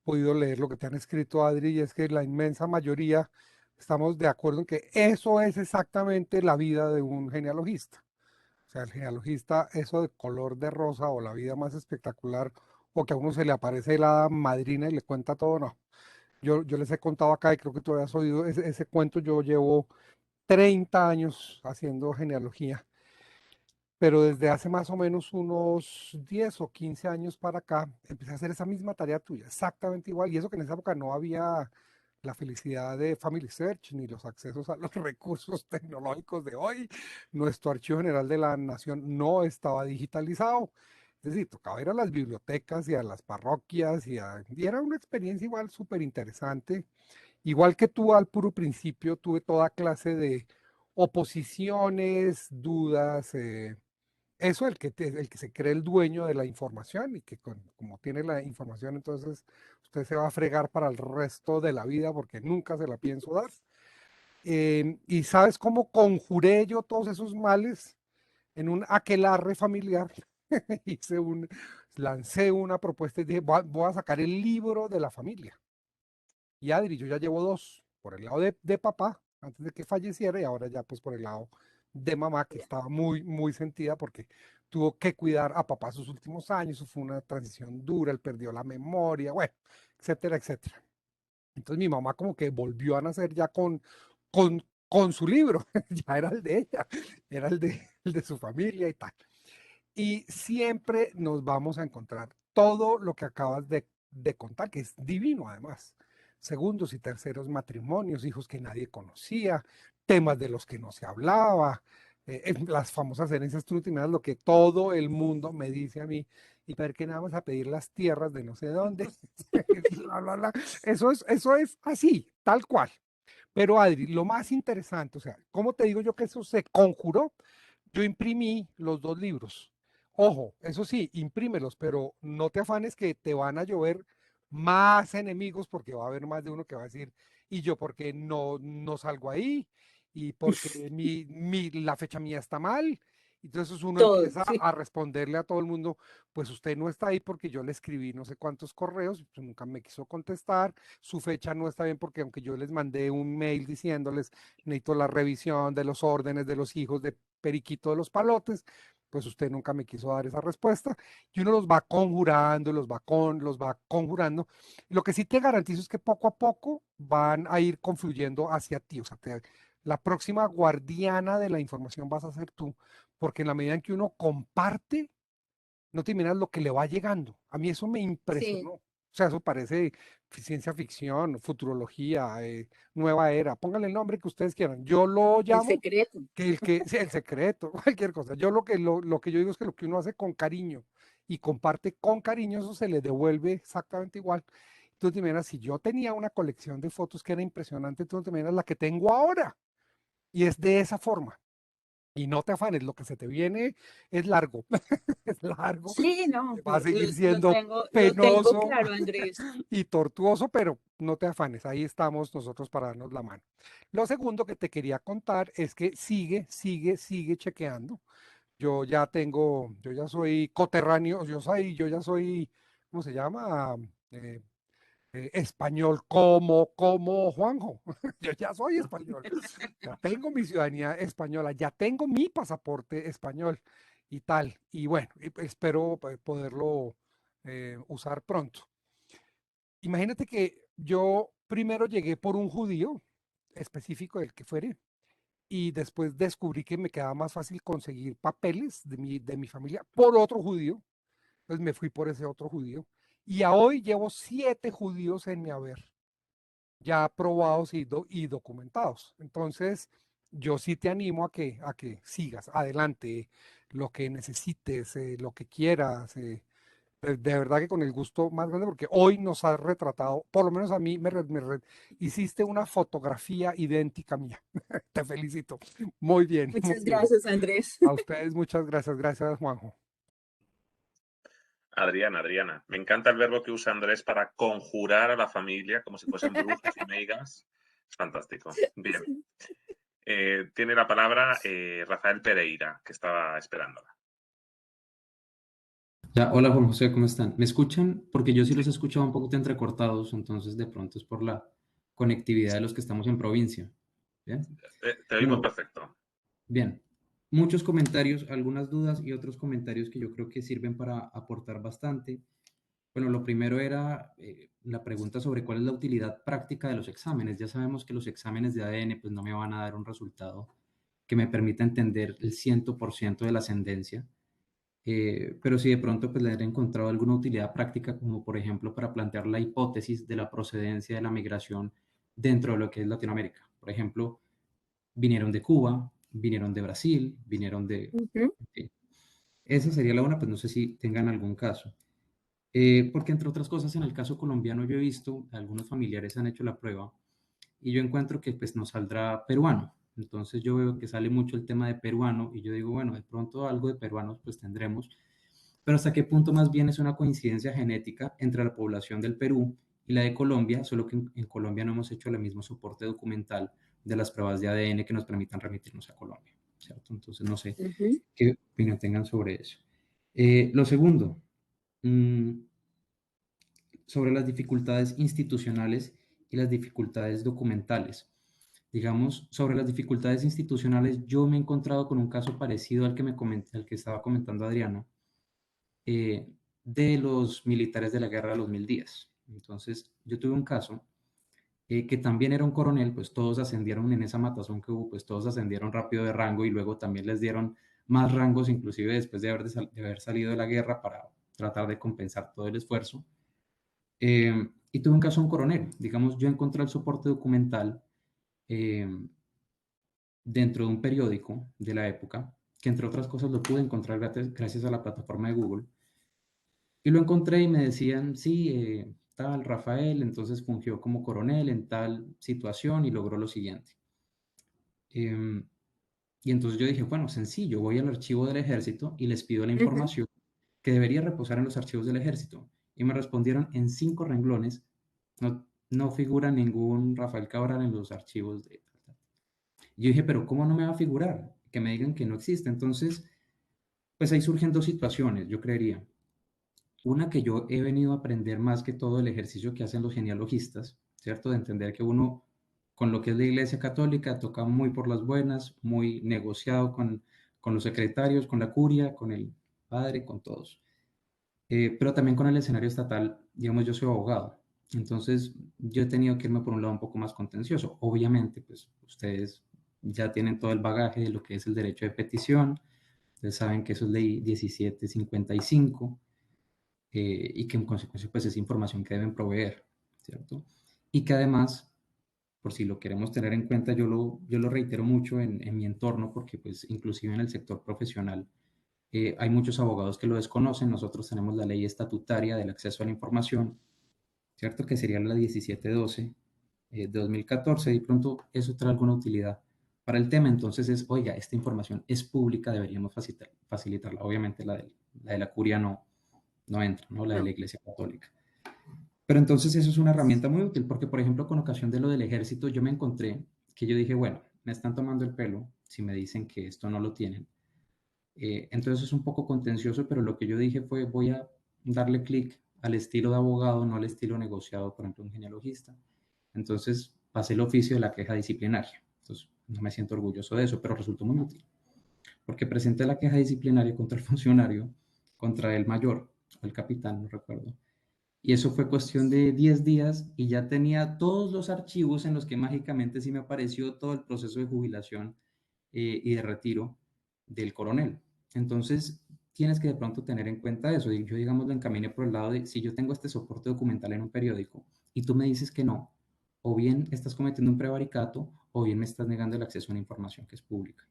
podido leer lo que te han escrito, Adri, y es que la inmensa mayoría estamos de acuerdo en que eso es exactamente la vida de un genealogista. O sea, el genealogista, eso de color de rosa o la vida más espectacular, o que a uno se le aparece la hada madrina y le cuenta todo, no. Yo les he contado acá y creo que tú habías oído ese cuento. Yo llevo 30 años haciendo genealogía, pero desde hace más o menos unos 10 o 15 años para acá empecé a hacer esa misma tarea tuya, exactamente igual. Y eso que en esa época no había la felicidad de Family Search ni los accesos a los recursos tecnológicos de hoy. Nuestro Archivo General de la Nación no estaba digitalizado. Es decir, tocaba ir a las bibliotecas y a las parroquias y era una experiencia igual súper interesante. Igual que tú al puro principio, tuve toda clase de oposiciones, dudas, eso el que se cree el dueño de la información y que como tiene la información, entonces usted se va a fregar para el resto de la vida porque nunca se la pienso dar. ¿Y sabes cómo conjuré yo todos esos males? En un aquelarre familiar. Hice lancé una propuesta y dije, voy a sacar el libro de la familia. Y Adri, yo ya llevo dos, por el lado de papá, antes de que falleciera, y ahora ya pues por el lado de mamá, que estaba muy, muy sentida porque tuvo que cuidar a papá sus últimos años. Eso fue una transición dura, él perdió la memoria, bueno, etcétera, etcétera. Entonces mi mamá como que volvió a nacer ya con su libro, ya era el de ella, era el de su familia y tal. Y siempre nos vamos a encontrar todo lo que acabas de contar, que es divino además. Segundos y terceros matrimonios, hijos que nadie conocía, temas de los que no se hablaba, las famosas herencias. Tú no te imaginas lo que todo el mundo me dice a mí, y ver que nada más a pedir las tierras de no sé dónde. Bla, bla, bla. Eso es así, tal cual. Pero Adri, lo más interesante, o sea, ¿cómo te digo yo que eso se conjuró? Yo imprimí los dos libros. Ojo, eso sí, imprímelos, pero no te afanes que te van a llover más enemigos porque va a haber más de uno que va a decir, y yo porque no salgo ahí, y porque la fecha mía está mal. Entonces uno Todo, empieza sí. a responderle a todo el mundo, pues usted no está ahí porque yo le escribí no sé cuántos correos, pues nunca me quiso contestar, su fecha no está bien porque aunque yo les mandé un mail diciéndoles, necesito la revisión de los órdenes de los hijos de Periquito de los Palotes, pues usted nunca me quiso dar esa respuesta. Y uno los va conjurando, los va conjurando. Lo que sí te garantizo es que poco a poco van a ir confluyendo hacia ti. O sea, la próxima guardiana de la información vas a ser tú, porque en la medida en que uno comparte, no te imaginas lo que le va llegando. A mí eso me impresionó. Sí, O sea, eso parece ciencia ficción, futurología, nueva era. Pónganle el nombre que ustedes quieran. Yo lo el llamo secreto. sí, el secreto, cualquier cosa. Yo lo que yo digo es que lo que uno hace con cariño y comparte con cariño, eso se le devuelve exactamente igual. Tú te imaginas, si yo tenía una colección de fotos que era impresionante, tú no te imaginas la que tengo ahora. Y es de esa forma. Y no te afanes, lo que se te viene es largo, es largo, Sí, no, va a seguir lo siendo lo tengo penoso claro, Andrés. y tortuoso, pero no te afanes, ahí estamos nosotros para darnos la mano. Lo segundo que te quería contar es que sigue chequeando. Yo ya soy coterráneo, yo ya soy, ¿cómo se llama? Eh, Español como Juanjo. Yo ya soy español. Ya tengo mi ciudadanía española, ya tengo mi pasaporte español y tal. Y bueno, espero poderlo usar pronto. Imagínate que yo primero llegué por un judío específico, el que fuere, y después descubrí que me quedaba más fácil conseguir papeles de mi familia por otro judío. Entonces me fui por ese otro judío. Y a hoy llevo 7 judíos en mi haber, ya aprobados y documentados. Entonces, yo sí te animo a que sigas adelante, lo que necesites, lo que quieras. De verdad que con el gusto más grande, porque hoy nos has retratado, por lo menos a mí, hiciste una fotografía idéntica mía. Te felicito. Muy bien, muy Muchas bien. gracias, Andrés. A ustedes muchas gracias. Gracias, Juanjo. Adriana. Me encanta el verbo que usa Andrés para conjurar a la familia como si fuesen brujas y meigas. Es fantástico. Bien. Tiene la palabra Rafael Pereira, que estaba esperándola. Ya, hola Juan José, ¿cómo están? ¿Me escuchan? Porque yo sí los he escuchado un poquito entrecortados, entonces de pronto es por la conectividad de los que estamos en provincia. ¿Bien? Te oímos Bueno, perfecto. bien. Muchos comentarios, algunas dudas y otros comentarios que yo creo que sirven para aportar bastante. Bueno, lo primero era la pregunta sobre cuál es la utilidad práctica de los exámenes. Ya sabemos que los exámenes de ADN pues no me van a dar un resultado que me permita entender el 100% de la ascendencia. Pero si de pronto pues le han encontrado alguna utilidad práctica, como por ejemplo para plantear la hipótesis de la procedencia de la migración dentro de lo que es Latinoamérica. Por ejemplo, vinieron de Cuba, vinieron de Brasil, vinieron de... en fin. Esa sería la una, pues no sé si tengan algún caso. Porque entre otras cosas, en el caso colombiano yo he visto, algunos familiares han hecho la prueba y yo encuentro que pues nos saldrá peruano. Entonces yo veo que sale mucho el tema de peruano y yo digo, bueno, de pronto algo de peruanos pues tendremos, pero hasta qué punto más bien es una coincidencia genética entre la población del Perú y la de Colombia, solo que en Colombia no hemos hecho el mismo soporte documental de las pruebas de ADN que nos permitan remitirnos a Colombia, ¿cierto? Entonces no sé qué opinión tengan sobre eso. Lo segundo, sobre las dificultades institucionales y las dificultades documentales. Digamos, sobre las dificultades institucionales, yo me he encontrado con un caso parecido al que, al que estaba comentando Adriana, de los militares de la guerra de los 1000 días. Entonces, yo tuve un caso que también era un coronel, pues todos ascendieron en esa matazón que hubo, pues todos ascendieron rápido de rango y luego también les dieron más rangos, inclusive después de haber salido de la guerra para tratar de compensar todo el esfuerzo. Y tuve un caso de un coronel. Digamos, yo encontré el soporte documental dentro de un periódico de la época, que entre otras cosas lo pude encontrar gracias a la plataforma de Google. Y lo encontré y me decían, sí, tal Rafael, entonces fungió como coronel en tal situación y logró lo siguiente. Y entonces yo dije, bueno, sencillo, voy al archivo del ejército y les pido la información que debería reposar en los archivos del ejército. Y me respondieron en 5 renglones, no figura ningún Rafael Cabral en los archivos de... Y yo dije, pero ¿cómo no me va a figurar? Que me digan que no existe. Entonces, pues ahí surgen 2 situaciones, yo creería. Una que yo he venido a aprender más que todo el ejercicio que hacen los genealogistas, ¿cierto? De entender que uno, con lo que es la Iglesia Católica, toca muy por las buenas, muy negociado con los secretarios, con la curia, con el padre, con todos. Pero también con el escenario estatal, digamos, yo soy abogado, entonces yo he tenido que irme por un lado un poco más contencioso. Obviamente, pues ustedes ya tienen todo el bagaje de lo que es el derecho de petición, ustedes saben que eso es ley 1755 y que en consecuencia pues es información que deben proveer, ¿cierto? Y que además, por si lo queremos tener en cuenta, yo lo reitero mucho en mi entorno porque pues inclusive en el sector profesional, hay muchos abogados que lo desconocen. Nosotros tenemos la ley estatutaria del acceso a la información, ¿cierto? Que sería la 1712 de 2014. Y pronto eso trae alguna utilidad para el tema. Entonces es, oiga, esta información es pública, deberíamos facilitarla. Obviamente la de la curia no entra, ¿no? La de la Iglesia Católica. Pero entonces eso es una herramienta muy útil porque, por ejemplo, con ocasión de lo del ejército, yo me encontré que yo dije, bueno, me están tomando el pelo si me dicen que esto no lo tienen. Entonces es un poco contencioso, pero lo que yo dije fue, voy a darle clic al estilo de abogado, no al estilo negociado, por ejemplo, un genealogista. Entonces pasé el oficio de la queja disciplinaria. Entonces no me siento orgulloso de eso, pero resultó muy útil. Porque presenté la queja disciplinaria contra el funcionario, contra el mayor, o el capitán, no recuerdo. Y eso fue cuestión de 10 días y ya tenía todos los archivos en los que mágicamente sí me apareció todo el proceso de jubilación y de retiro del coronel. Entonces, tienes que de pronto tener en cuenta eso. Yo, digamos, lo encaminé por el lado de, si yo tengo este soporte documental en un periódico y tú me dices que no, o bien estás cometiendo un prevaricato, o bien me estás negando el acceso a una información que es pública.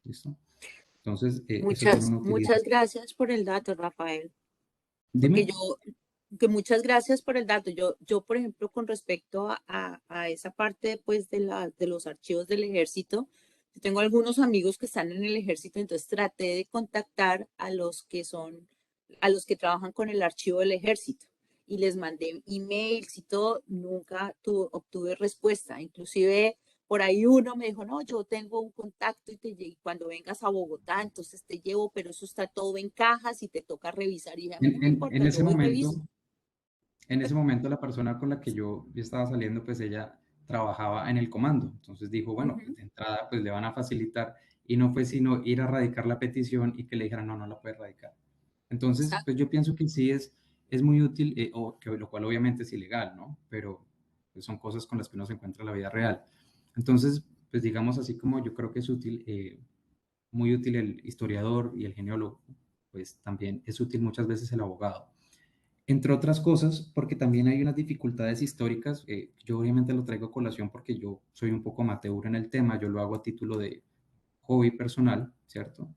¿Listo? Entonces, eso tiene una utilidad. Muchas gracias por el dato, Rafael. Dime. Que muchas gracias por el dato. Yo por ejemplo, con respecto a esa parte pues, de los archivos del ejército, yo tengo algunos amigos que están en el ejército, entonces traté de contactar a los que son a los que trabajan con el archivo del ejército y les mandé emails y todo, nunca obtuve respuesta. Inclusive por ahí uno me dijo, no, yo tengo un contacto y cuando vengas a Bogotá, entonces te llevo, pero eso está todo en cajas y te toca revisar. Y a mí no me En importa, yo ese voy y momento, reviso. en ese momento la persona con la que yo estaba saliendo, pues ella trabajaba en el comando. Entonces dijo, bueno, pues de entrada pues le van a facilitar y no fue sino ir a radicar la petición y que le dijeran, no, no la puede radicar. Entonces, pues yo pienso que sí es muy útil, lo cual obviamente es ilegal, ¿no? Pero pues, son cosas con las que uno se encuentra en la vida real. Entonces, pues digamos así como yo creo que es útil, muy útil el historiador y el geneólogo, pues también es útil muchas veces el abogado. Entre otras cosas, porque también hay unas dificultades históricas. Yo obviamente lo traigo a colación porque yo soy un poco amateur en el tema, yo lo hago a título de hobby personal, ¿cierto?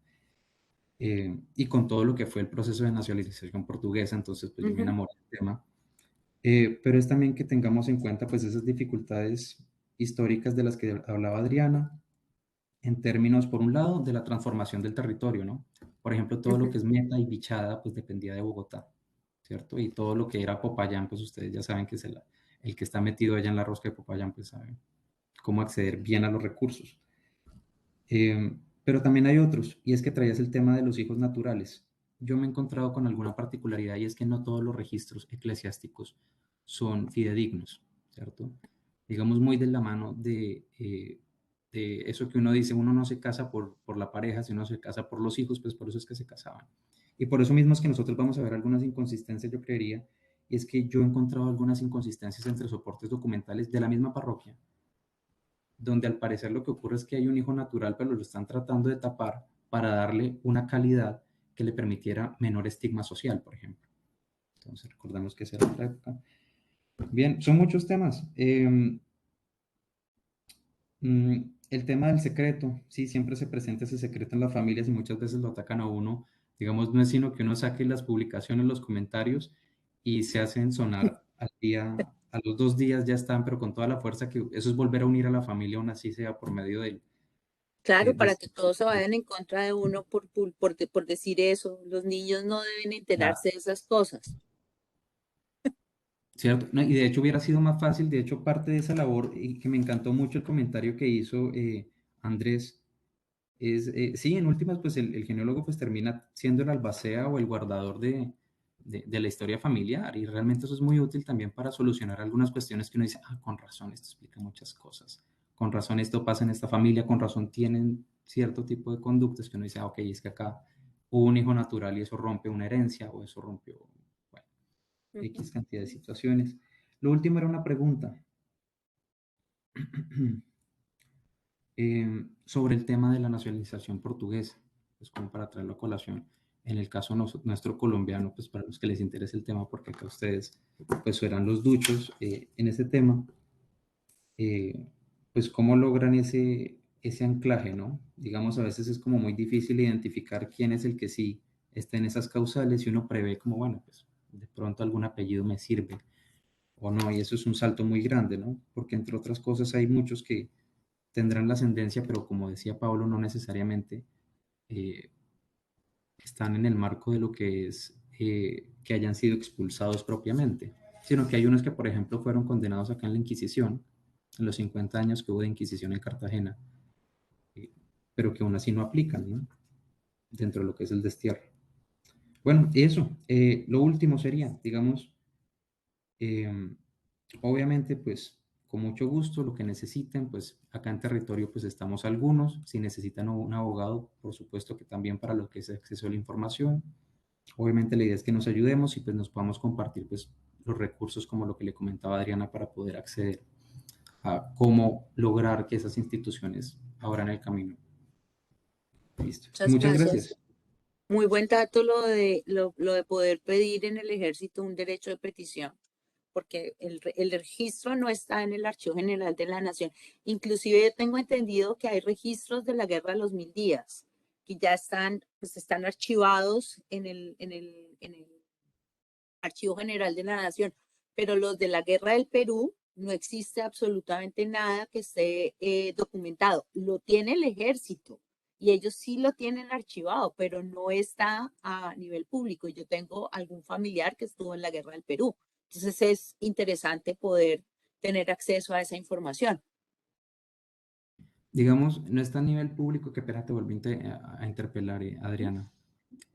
Y con todo lo que fue el proceso de nacionalización portuguesa, entonces pues yo me enamoré del tema. Pero es también que tengamos en cuenta pues esas dificultades históricas de las que hablaba Adriana, en términos, por un lado, de la transformación del territorio, ¿no? Por ejemplo, todo lo que es Meta y Bichada, pues dependía de Bogotá, ¿cierto? Y todo lo que era Popayán, pues ustedes ya saben que es el que está metido allá en la rosca de Popayán, pues sabe cómo acceder bien a los recursos. Pero también hay otros, y es que traías el tema de los hijos naturales. Yo me he encontrado con alguna particularidad y es que no todos los registros eclesiásticos son fidedignos, ¿cierto? Digamos muy de la mano de eso que uno dice, uno no se casa por la pareja, sino se casa por los hijos, pues por eso es que se casaban. Y por eso mismo es que nosotros vamos a ver algunas inconsistencias, yo creería, y es que yo he encontrado algunas inconsistencias entre soportes documentales de la misma parroquia, donde al parecer lo que ocurre es que hay un hijo natural, pero lo están tratando de tapar para darle una calidad que le permitiera menor estigma social, por ejemplo. Entonces recordemos que esa era otra época. Bien, son muchos temas. El tema del secreto, sí, siempre se presenta ese secreto en las familias y muchas veces lo atacan a uno. Digamos, no es sino que uno saque las publicaciones, los comentarios y se hacen sonar al día, a los 2 días ya están, pero con toda la fuerza que eso es volver a unir a la familia, aún así sea por medio de Claro, para que este, todos se vayan en contra de uno por decir eso. Los niños no deben enterarse de esas cosas. ¿cierto? No, y de hecho hubiera sido más fácil, de hecho parte de esa labor, y que me encantó mucho el comentario que hizo Andrés, es, sí, en últimas, pues el geneólogo pues termina siendo el albacea o el guardador de la historia familiar, y realmente eso es muy útil también para solucionar algunas cuestiones que uno dice, ah, con razón, esto explica muchas cosas, con razón esto pasa en esta familia, con razón tienen cierto tipo de conductas que uno dice, ah, ok, es que acá hubo un hijo natural y eso rompe una herencia o eso rompió, bueno, X cantidad de situaciones. Lo último era una pregunta sobre el tema de la nacionalización portuguesa, pues como para traerlo a colación. En el caso nuestro colombiano, pues para los que les interese el tema, porque acá ustedes pues serán los duchos en ese tema, pues cómo logran ese anclaje, ¿no? Digamos, a veces es como muy difícil identificar quién es el que sí está en esas causales y uno prevé como, bueno, pues de pronto algún apellido me sirve o no, y eso es un salto muy grande, ¿no? Porque entre otras cosas hay muchos que tendrán la ascendencia, pero como decía Pablo, no necesariamente eh, están en el marco de lo que es que hayan sido expulsados propiamente, sino que hay unos que, por ejemplo, fueron condenados acá en la Inquisición, en los 50 años que hubo de Inquisición en Cartagena, pero que aún así no aplican, ¿no? Dentro de lo que es el destierro. Bueno, eso, lo último sería, digamos, obviamente, pues con mucho gusto, lo que necesiten, pues acá en territorio pues estamos algunos, si necesitan un abogado, por supuesto que también para lo que es acceso a la información. Obviamente la idea es que nos ayudemos y pues nos podamos compartir pues los recursos como lo que le comentaba Adriana para poder acceder a cómo lograr que esas instituciones abran el camino. Listo. Muchas Muchas gracias. gracias. Muy buen dato lo de poder pedir en el ejército un derecho de petición, porque el registro no está en el Archivo General de la Nación. Inclusive tengo entendido que hay registros de la Guerra de los 1000 días, que ya pues están archivados en el Archivo General de la Nación, pero los de la Guerra del Perú no existe absolutamente nada que esté documentado. Lo tiene el ejército y ellos sí lo tienen archivado, pero no está a nivel público. Yo tengo algún familiar que estuvo en la guerra del Perú. Entonces es interesante poder tener acceso a esa información. Digamos, no está a nivel público, que pena te volví a interpelar, Adriana.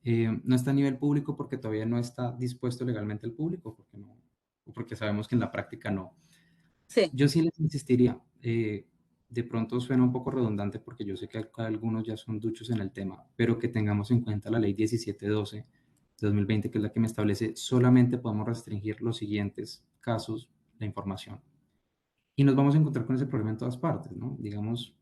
No está a nivel público porque todavía no está dispuesto legalmente al público, porque sabemos que en la práctica no. Sí. Yo sí les insistiría, de pronto suena un poco redundante porque yo sé que algunos ya son duchos en el tema, pero que tengamos en cuenta la ley 1712 de 2020, que es la que me establece solamente podemos restringir los siguientes casos de información. Y nos vamos a encontrar con ese problema en todas partes, ¿no? Digamos,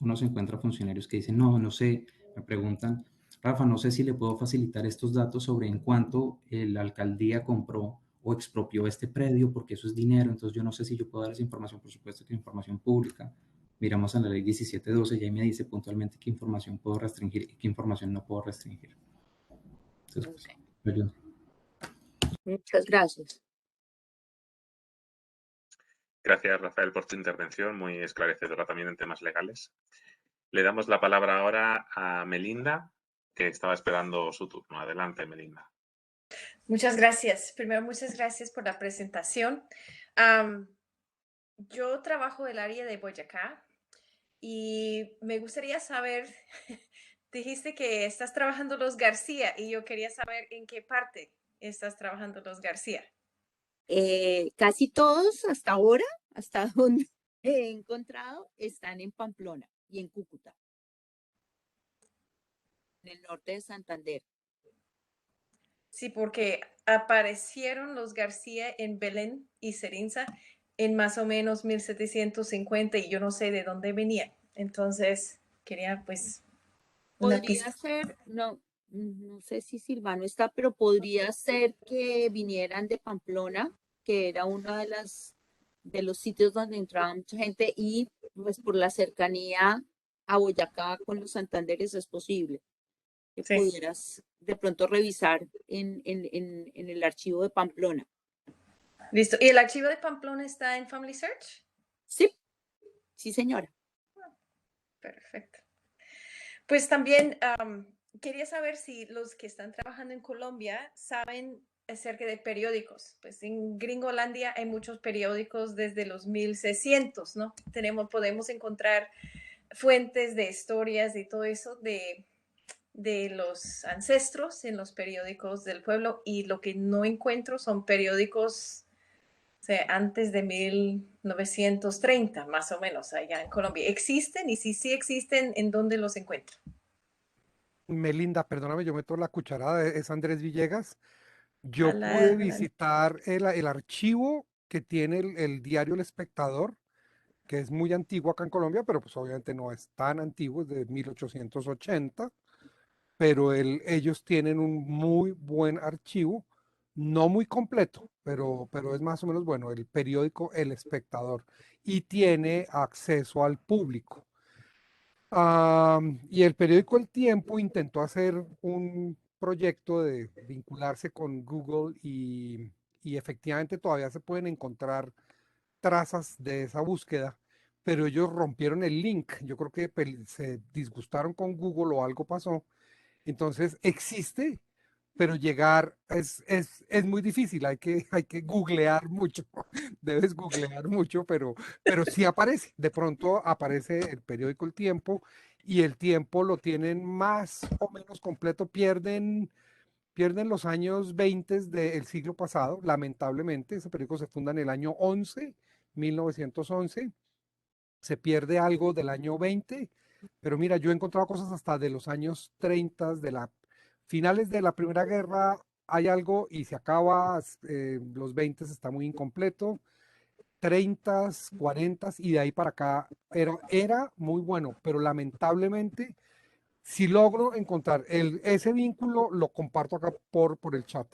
uno se encuentra funcionarios que dicen, no sé, me preguntan, Rafa, no sé si le puedo facilitar estos datos sobre en cuánto la alcaldía compró o expropió este predio, porque eso es dinero, entonces yo no sé si yo puedo dar esa información, por supuesto que es información pública. Miramos a la ley 1712 y ahí me dice puntualmente qué información puedo restringir y qué información no puedo restringir. Entonces, pues, ayuda. Muchas gracias. Gracias, Rafael, por tu intervención, muy esclarecedora también en temas legales. Le damos la palabra ahora a Melinda, que estaba esperando su turno. Adelante, Melinda. Muchas gracias. Primero, muchas gracias por la presentación. Yo trabajo en el área de Boyacá y me gustaría saber, dijiste que estás trabajando los García y yo quería saber en qué parte estás trabajando los García. Casi todos hasta ahora, hasta donde he encontrado, están en Pamplona y en Cúcuta, en el norte de Santander. Sí, porque aparecieron los García en Belén y Cerinza en más o menos 1750 y yo no sé de dónde venían. Entonces, quería pues una Podría pista. ser, no sé si Silvano está, pero podría ser que vinieran de Pamplona, que era uno de los sitios donde entraba mucha gente, y pues por la cercanía a Boyacá con los Santanderes es posible que Sí. pudieras de pronto revisar en el archivo de Pamplona. Listo. ¿Y el archivo de Pamplona está en Family Search? Sí, señora. Perfecto. Pues también quería saber si los que están trabajando en Colombia saben acerca de periódicos. Pues en Gringolandia hay muchos periódicos desde los 1600, ¿no? Podemos encontrar fuentes de historias y todo eso de los ancestros en los periódicos del pueblo, y lo que no encuentro son periódicos, o sea, antes de 1930, más o menos, allá en Colombia. ¿Existen? Y si sí existen, ¿en dónde los encuentro? Melinda, perdóname, yo meto la cucharada, es Andrés Villegas. Yo pude Adelante. visitar el archivo que tiene el diario El Espectador, que es muy antiguo acá en Colombia, pero pues obviamente no es tan antiguo, es de 1880, pero ellos tienen un muy buen archivo, no muy completo, pero es más o menos bueno, el periódico El Espectador, y tiene acceso al público. Y el periódico El Tiempo intentó hacer un proyecto de vincularse con Google y efectivamente todavía se pueden encontrar trazas de esa búsqueda, pero ellos rompieron el link. Yo creo que se disgustaron con Google o algo pasó. Entonces existe, pero llegar es muy difícil, hay que googlear mucho, debes googlear mucho, pero sí aparece, de pronto aparece el periódico El Tiempo y El Tiempo lo tienen más o menos completo, pierden los años 20 del siglo pasado, lamentablemente, ese periódico se funda en el año 1911, se pierde algo del año 20, pero mira, yo he encontrado cosas hasta de los años 30, finales de la Primera Guerra hay algo y se acaba, los 20 está muy incompleto, 30, 40 y de ahí para acá era muy bueno, pero lamentablemente si logro encontrar ese vínculo, lo comparto acá por el chat.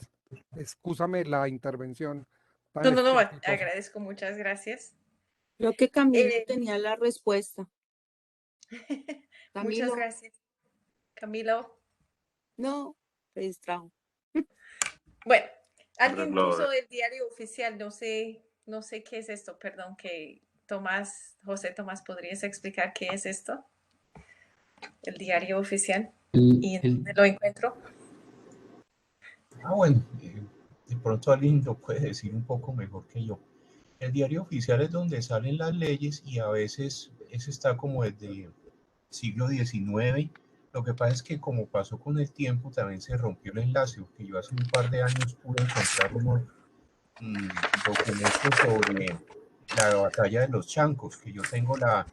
Excúsame la intervención tan No, estrepitosa. agradezco, muchas gracias. Creo que Camilo tenía la respuesta. Muchas gracias. Camilo. No, se distrajo. Bueno, alguien puso el diario oficial, no sé qué es esto, perdón, que José Tomás, ¿podrías explicar qué es esto? el diario oficial. El- ¿Y el- dónde lo encuentro? Bueno, de pronto alguien lo puede decir un poco mejor que yo. El diario oficial es donde salen las leyes y a veces ese está como desde siglo XIX. Lo que pasa es que como pasó con el tiempo, también se rompió el enlace, porque yo hace un par de años pude encontrar unos documentos sobre la batalla de los Chancos, que yo tengo la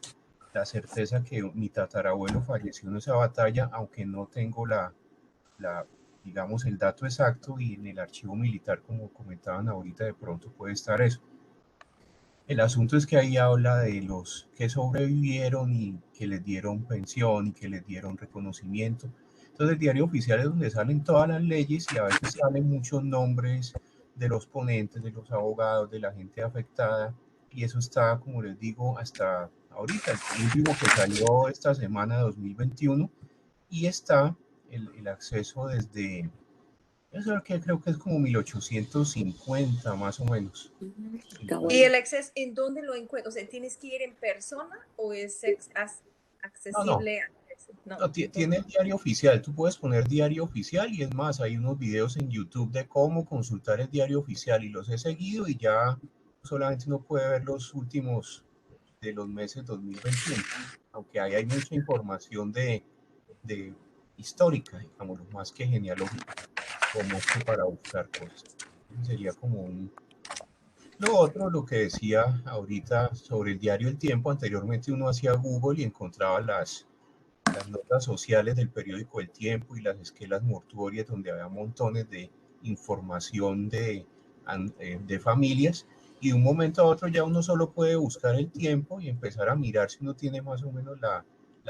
certeza que mi tatarabuelo falleció en esa batalla, aunque no tengo digamos, el dato exacto, y en el archivo militar, como comentaban ahorita, de pronto puede estar eso. El asunto es que ahí habla de los que sobrevivieron y que les dieron pensión y que les dieron reconocimiento. Entonces el diario oficial es donde salen todas las leyes y a veces salen muchos nombres de los ponentes, de los abogados, de la gente afectada, y eso está, como les digo, hasta ahorita, el último que salió esta semana 2021, y está el acceso desde, eso que creo que es como 1850 más o menos. Está ¿Y bueno. el acceso en dónde lo encuentro? O sea, ¿tienes que ir en persona o es accesible? No, No, tiene el diario oficial. Tú puedes poner diario oficial y es más, hay unos videos en YouTube de cómo consultar el diario oficial y los he seguido y ya solamente uno puede ver los últimos de los meses 2021, aunque ahí hay mucha información de histórica, digamos, más que genealógica, como que para buscar cosas. Sería como un... Lo otro, lo que decía ahorita sobre el diario El Tiempo, anteriormente uno hacía Google y encontraba las notas sociales del periódico El Tiempo y las esquelas mortuorias donde había montones de información de familias, y de un momento a otro ya uno solo puede buscar El Tiempo y empezar a mirar si uno tiene más o menos la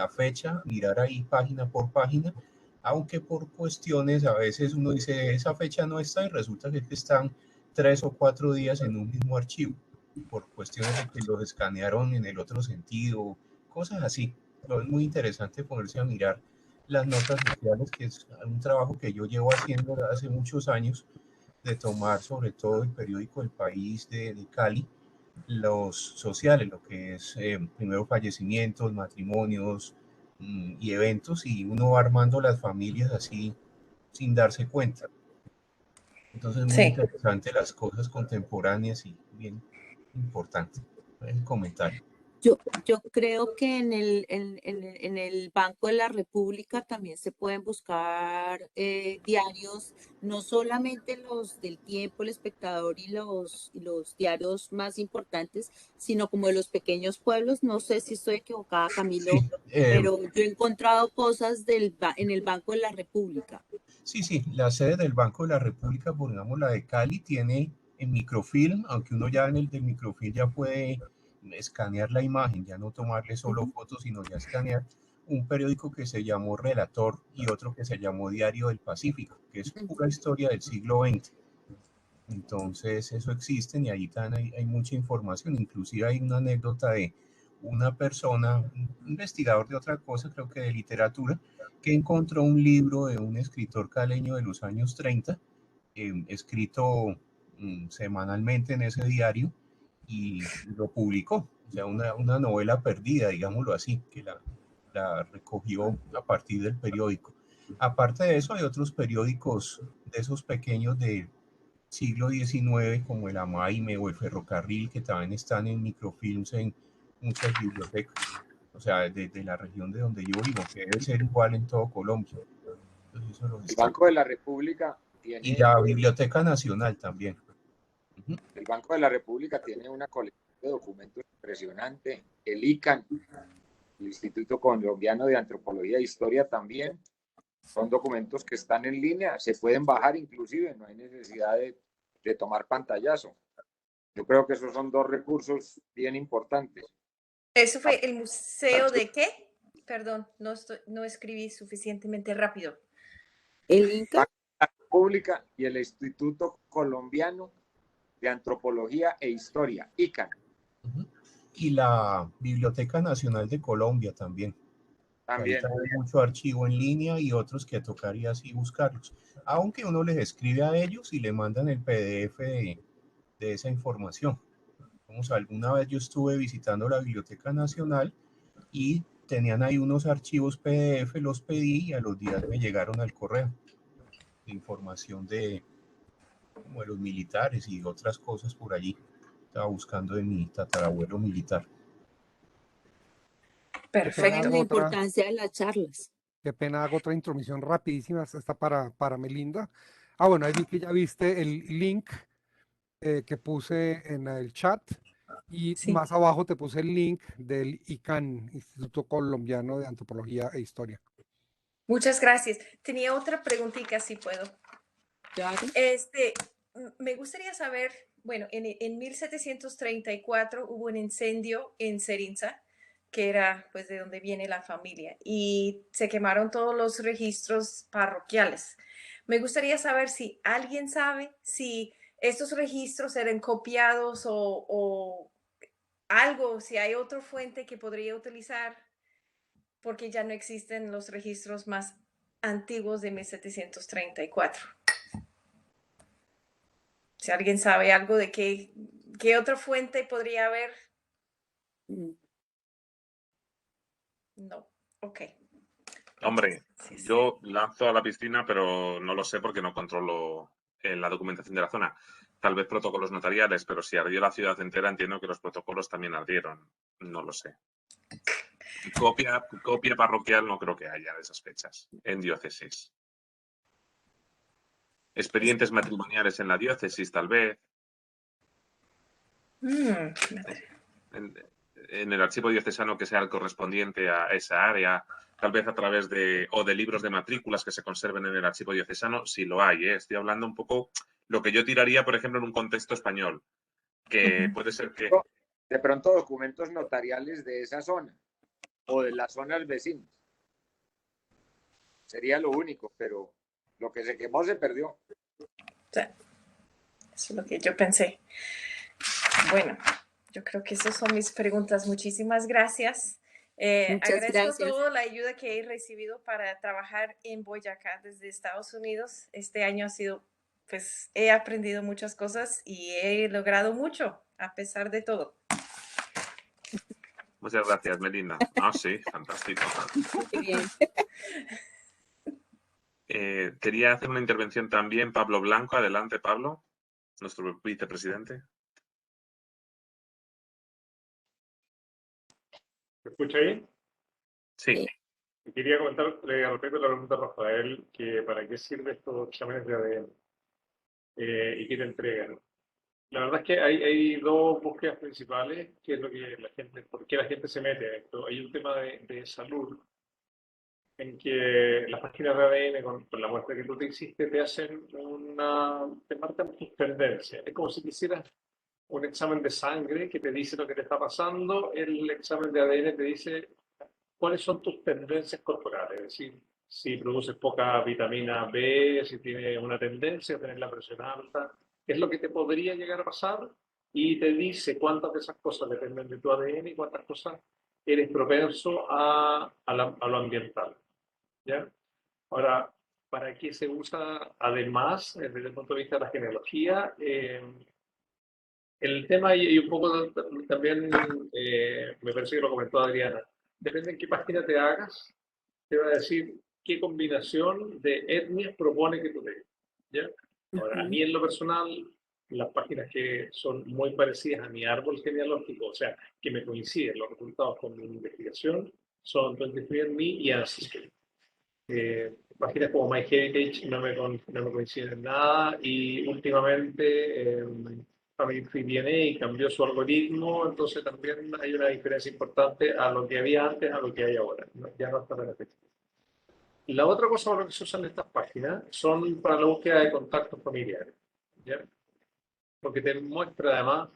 fecha, mirar ahí página por página, aunque por cuestiones a veces uno dice esa fecha no está y resulta que están 3 o 4 días en un mismo archivo por cuestiones de que los escanearon en el otro sentido, cosas así. Pero es muy interesante ponerse a mirar las notas sociales, que es un trabajo que yo llevo haciendo hace muchos años, de tomar sobre todo el periódico El País de Cali, los sociales, lo que es primero fallecimientos, matrimonios y eventos, y uno va armando las familias así sin darse cuenta. Entonces es muy Sí. interesante las cosas contemporáneas y bien importante el comentario. Yo creo que en el Banco de la República también se pueden buscar diarios, no solamente los del Tiempo, El Espectador y los diarios más importantes, sino como de los pequeños pueblos. No sé si estoy equivocada, Camilo, Sí, pero yo he encontrado cosas en el Banco de la República. sí, la sede del Banco de la República, pongamos la de Cali, tiene en microfilm, aunque uno ya en el del microfilm ya puede escanear la imagen, ya no tomarle solo fotos, sino ya escanear, un periódico que se llamó Relator y otro que se llamó Diario del Pacífico, que es pura historia del siglo XX. Entonces eso existe y ahí hay mucha información, inclusive hay una anécdota de una persona, un investigador de otra cosa, creo que de literatura, que encontró un libro de un escritor caleño de los años 30, escrito semanalmente en ese diario, y lo publicó. O sea, una novela perdida, digámoslo así, que la recogió a partir del periódico. Aparte de eso, hay otros periódicos de esos pequeños de siglo XIX, como el Amaime o el Ferrocarril, que también están en microfilms en muchas bibliotecas. O sea, de la región de donde yo vivo, que debe ser igual en todo Colombia. Entonces, eso El Banco de la República tiene... Y la Biblioteca Nacional también. El Banco de la República tiene una colección de documentos impresionante. El ICANN, el Instituto Colombiano de Antropología e Historia también. Son documentos que están en línea, se pueden bajar inclusive, no hay necesidad de tomar pantallazo. Yo creo que esos son dos recursos bien importantes. ¿Eso fue el museo de qué? Perdón, no escribí suficientemente rápido. ¿El Inca? La República y el Instituto Colombiano de Antropología e Historia, ICANN. Y la Biblioteca Nacional de Colombia también. También. Hay mucho archivo en línea y otros que tocaría así buscarlos. Aunque uno les escribe a ellos y le mandan el PDF de esa información. Alguna vez yo estuve visitando la Biblioteca Nacional y tenían ahí unos archivos PDF, los pedí y a los días me llegaron al correo de información de, como de los militares y otras cosas por allí. Estaba buscando de mi tatarabuelo militar. Perfecto. La importancia de las charlas. Qué pena, hago otra intromisión rapidísima, esta para Melinda. Ah, bueno, ahí vi que ya viste el link que puse en el chat y Sí. más abajo te puse el link del ICANN, Instituto Colombiano de Antropología e Historia. Muchas gracias. Tenía otra preguntita, si puedo. Claro. Me gustaría saber, bueno, en 1734 hubo un incendio en Serinza, que era pues de donde viene la familia, y se quemaron todos los registros parroquiales. Me gustaría saber si alguien sabe si estos registros eran copiados o algo, si hay otra fuente que podría utilizar, porque ya no existen los registros más antiguos de 1734. Si alguien sabe algo de qué otra fuente podría haber. No, ok. Hombre, Sí, sí. yo lanzo a la piscina, pero no lo sé porque no controlo la documentación de la zona. Tal vez protocolos notariales, pero si ardió la ciudad entera, entiendo que los protocolos también ardieron. No lo sé. Copia parroquial no creo que haya de esas fechas en diócesis. Expedientes matrimoniales en la diócesis, tal vez. En el archivo diocesano que sea el correspondiente a esa área, tal vez a través de libros de matrículas que se conserven en el archivo diocesano, si lo hay, ¿eh? Estoy hablando un poco lo que yo tiraría, por ejemplo, en un contexto español, que puede ser que... De pronto documentos notariales de esa zona o de las zonas vecinas. Sería lo único, pero lo que se quemó se perdió. Sí. Eso es lo que yo pensé. Bueno, yo creo que esas son mis preguntas. Muchísimas gracias. Muchas Agradezco gracias. toda la ayuda que he recibido para trabajar en Boyacá desde Estados Unidos. Este año ha sido, pues, he aprendido muchas cosas y he logrado mucho a pesar de todo. Muchas gracias, Melinda. Ah, sí, fantástico. Muy bien. Quería hacer una intervención también Pablo Blanco. Adelante, Pablo, nuestro vicepresidente. ¿Me escucha ahí? Sí. Quería comentarle respecto a la pregunta de Rafael, que para qué sirven estos exámenes de ADN y qué te entregan. La verdad es que hay dos búsquedas principales, que es lo que la gente, por qué la gente se mete a esto. Hay un tema de salud, en que las páginas de ADN con la muestra que tú te hiciste te marcan tus tendencias. Es como si quisieras un examen de sangre que te dice lo que te está pasando, el examen de ADN te dice cuáles son tus tendencias corporales, es decir, si produces poca vitamina B, si tienes una tendencia a tener la presión alta, qué es lo que te podría llegar a pasar, y te dice cuántas de esas cosas dependen de tu ADN y cuántas cosas eres propenso a lo ambiental. ¿Ya? Ahora, ¿para qué se usa además, desde el punto de vista de la genealogía? El tema, y un poco también me parece que lo comentó Adriana, depende en qué página te hagas, te va a decir qué combinación de etnias propone que tú tengas. ¿Ya? Ahora, a mí en lo personal, las páginas que son muy parecidas a mi árbol genealógico, o sea, que me coinciden los resultados con mi investigación, son 23andMe y Ancestry. Páginas como MyHeritage no me coinciden en nada, y últimamente Family Tree DNA cambió su algoritmo, entonces también hay una diferencia importante a lo que había antes a lo que hay ahora. Ya no está tan efectivo. Y la otra cosa por la que se usan estas páginas son para la búsqueda de contactos familiares, ¿ya? Porque te muestra además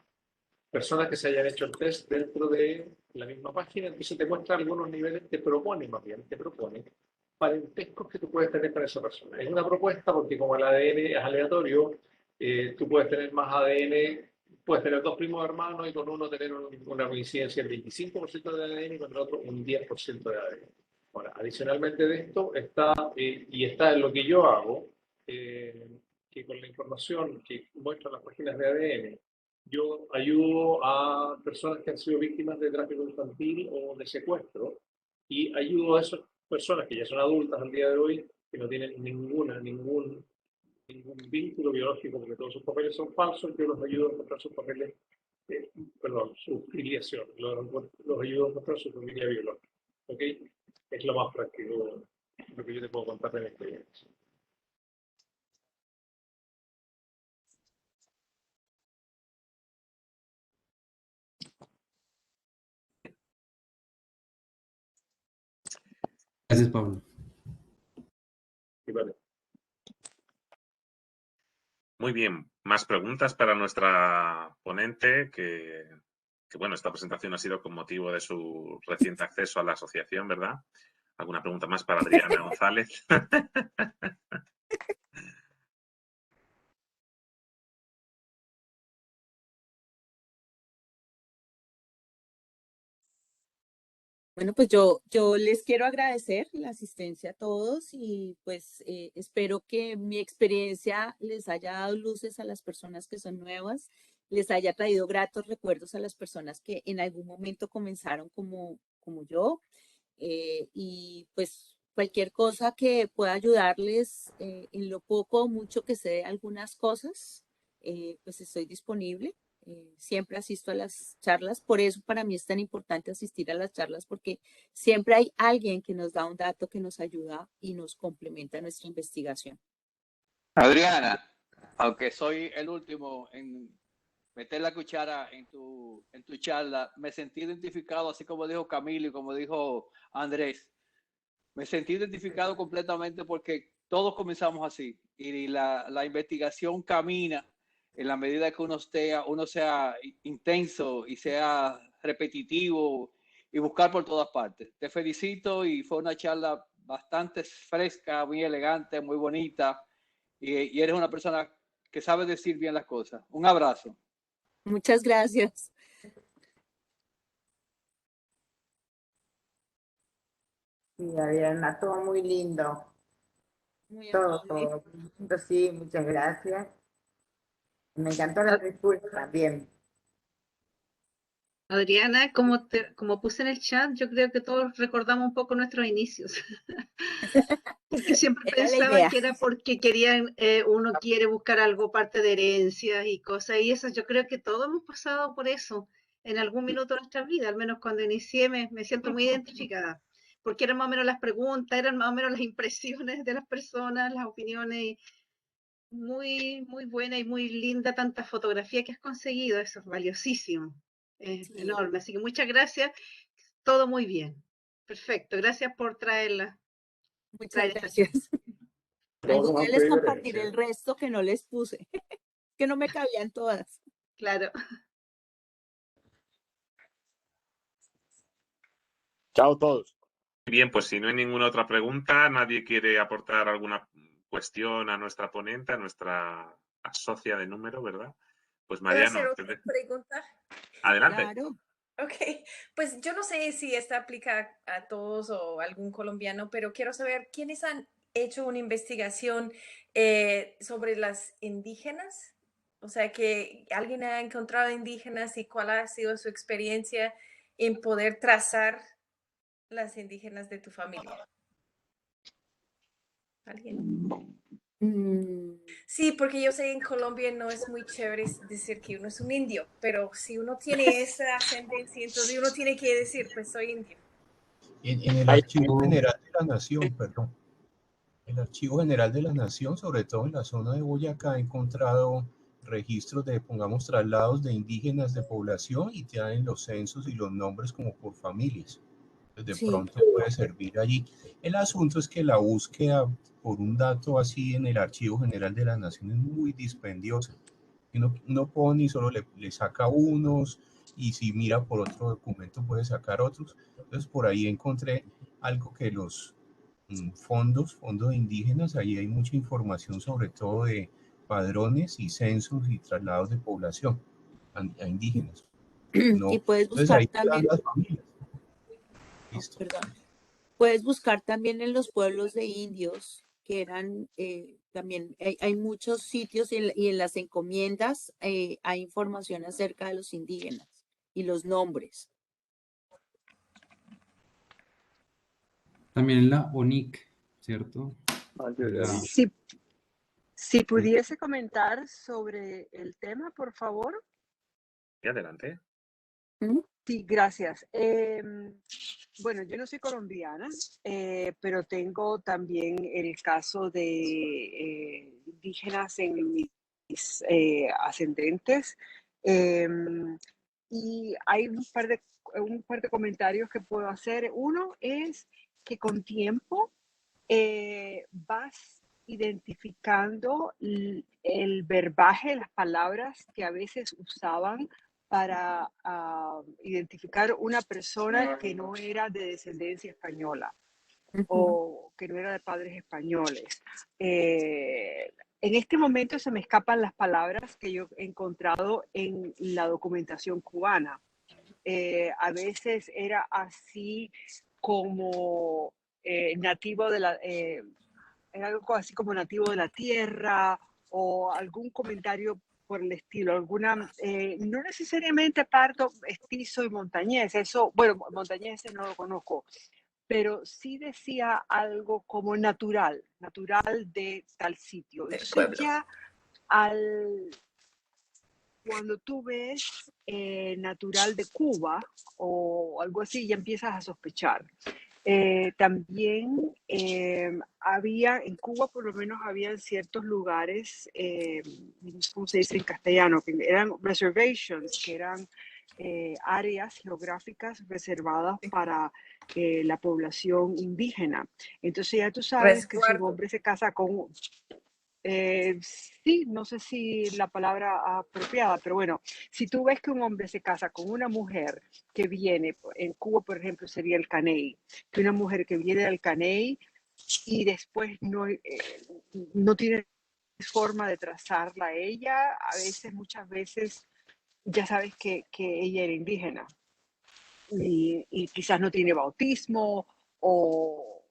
personas que se hayan hecho el test dentro de la misma página, entonces te muestra algunos niveles, te propone parentescos que tú puedes tener con esa persona. Es una propuesta porque como el ADN es aleatorio, tú puedes tener más ADN, puedes tener dos primos hermanos y con uno tener una coincidencia del 25% de ADN y con el otro un 10% de ADN. Ahora, adicionalmente de esto está, y está en lo que yo hago, que con la información que muestran las páginas de ADN, yo ayudo a personas que han sido víctimas de tráfico infantil o de secuestro y ayudo a esas personas que ya son adultas al día de hoy, que no tienen ningún vínculo biológico, porque todos sus papeles son falsos, yo los ayudo a encontrar sus papeles, perdón, su filiación, los ayudo a encontrar su familia biológica. ¿Ok? Es lo más práctico, lo que yo te puedo contar de mi experiencia. Gracias, Pablo. Sí, vale. Muy bien, más preguntas para nuestra ponente, que bueno, esta presentación ha sido con motivo de su reciente acceso a la asociación, ¿verdad? ¿Alguna pregunta más para Adriana González? Bueno, pues yo les quiero agradecer la asistencia a todos y pues espero que mi experiencia les haya dado luces a las personas que son nuevas, les haya traído gratos recuerdos a las personas que en algún momento comenzaron como yo y pues cualquier cosa que pueda ayudarles en lo poco o mucho que sé de algunas cosas, pues estoy disponible. Siempre asisto a las charlas, por eso para mí es tan importante asistir a las charlas, porque siempre hay alguien que nos da un dato que nos ayuda y nos complementa nuestra investigación. Adriana, aunque soy el último en meter la cuchara en tu charla, me sentí identificado, así como dijo Camilo y como dijo Andrés. Me sentí identificado completamente porque todos comenzamos así y la investigación camina en la medida que uno sea intenso y sea repetitivo y buscar por todas partes. Te felicito y fue una charla bastante fresca, muy elegante, muy bonita y eres una persona que sabe decir bien las cosas. Un abrazo. Muchas gracias. Sí, Adriana, todo muy lindo. Muy Todo, amable. todo. Sí, muchas gracias. Me encantó la respuesta también. Adriana, como puse en el chat, yo creo que todos recordamos un poco nuestros inicios. Porque siempre Era la pensaba idea. que era porque uno quiere buscar algo, parte de herencias y cosas, y eso yo creo que todos hemos pasado por eso en algún minuto de nuestra vida, al menos cuando inicié me siento muy identificada, porque eran más o menos las preguntas, eran más o menos las impresiones de las personas, las opiniones, muy, muy buena y muy linda tanta fotografía que has conseguido, eso es valiosísimo, es Sí. enorme, así que muchas gracias, todo muy bien, perfecto, gracias por traerla. Muchas gracias. Algún día les compartiré el resto que no les puse, que no me cabían todas. Claro. Chao todos. Bien, pues si no hay ninguna otra pregunta, nadie quiere aportar alguna cuestión a nuestra ponente, a nuestra socia de número, ¿verdad? Pues ¿Puedo hacer Mariano, otra pregunta? adelante. Claro. Ok, pues yo no sé si esta aplica a todos o a algún colombiano, pero quiero saber quiénes han hecho una investigación sobre las indígenas, o sea, que alguien ha encontrado indígenas y cuál ha sido su experiencia en poder trazar las indígenas de tu familia. ¿Alguien? Sí, porque yo sé en Colombia no es muy chévere decir que uno es un indio, pero si uno tiene esa ascendencia, entonces uno tiene que decir, pues soy indio. En el Archivo General de la Nación, perdón. El Archivo General de la Nación, sobre todo en la zona de Boyacá, ha encontrado registros de, pongamos, traslados de indígenas de población y tienen los censos y los nombres como por familias. De pronto puede servir allí. El asunto es que la búsqueda por un dato así en el Archivo General de la Nación es muy dispendiosa. Uno pone y solo le saca unos, y si mira por otro documento puede sacar otros. Entonces por ahí encontré algo que los fondos indígenas, ahí hay mucha información sobre todo de padrones y censos y traslados de población a indígenas. No, Y puedes entonces buscar ahí también. las familias. Listo. Perdón. Puedes buscar también en los pueblos de indios, que eran también, hay muchos sitios y en las encomiendas hay información acerca de los indígenas y los nombres. También la ONIC, ¿cierto? Si pudiese comentar sobre el tema, por favor. Y adelante. Sí, gracias. Bueno, yo no soy colombiana, pero tengo también el caso de indígenas en mis ascendentes. Y hay un par de comentarios que puedo hacer. Uno es que con tiempo vas identificando el verbaje, las palabras que a veces usaban para identificar una persona que no era de descendencia española o que no era de padres españoles. En este momento se me escapan las palabras que yo he encontrado en la documentación cubana. A veces era así como nativo de la... era algo así como nativo de la tierra o algún comentario por el estilo, alguna, no necesariamente parto, mestizo y montañés, eso, bueno, montañés no lo conozco, pero sí decía algo como natural de tal sitio. Entonces ya cuando tú ves natural de Cuba o algo así, ya empiezas a sospechar. También había, en Cuba por lo menos había ciertos lugares, no sé cómo se dice en castellano, que eran reservations, que eran áreas geográficas reservadas para la población indígena. Entonces ya tú sabes que si un hombre se casa con... sí, no sé si la palabra apropiada, pero bueno, si tú ves que un hombre se casa con una mujer que viene, en Cuba por ejemplo sería el caney, que una mujer que viene del caney y después no tiene forma de trazarla a ella, a veces, muchas veces, ya sabes que ella era indígena y quizás no tiene bautismo o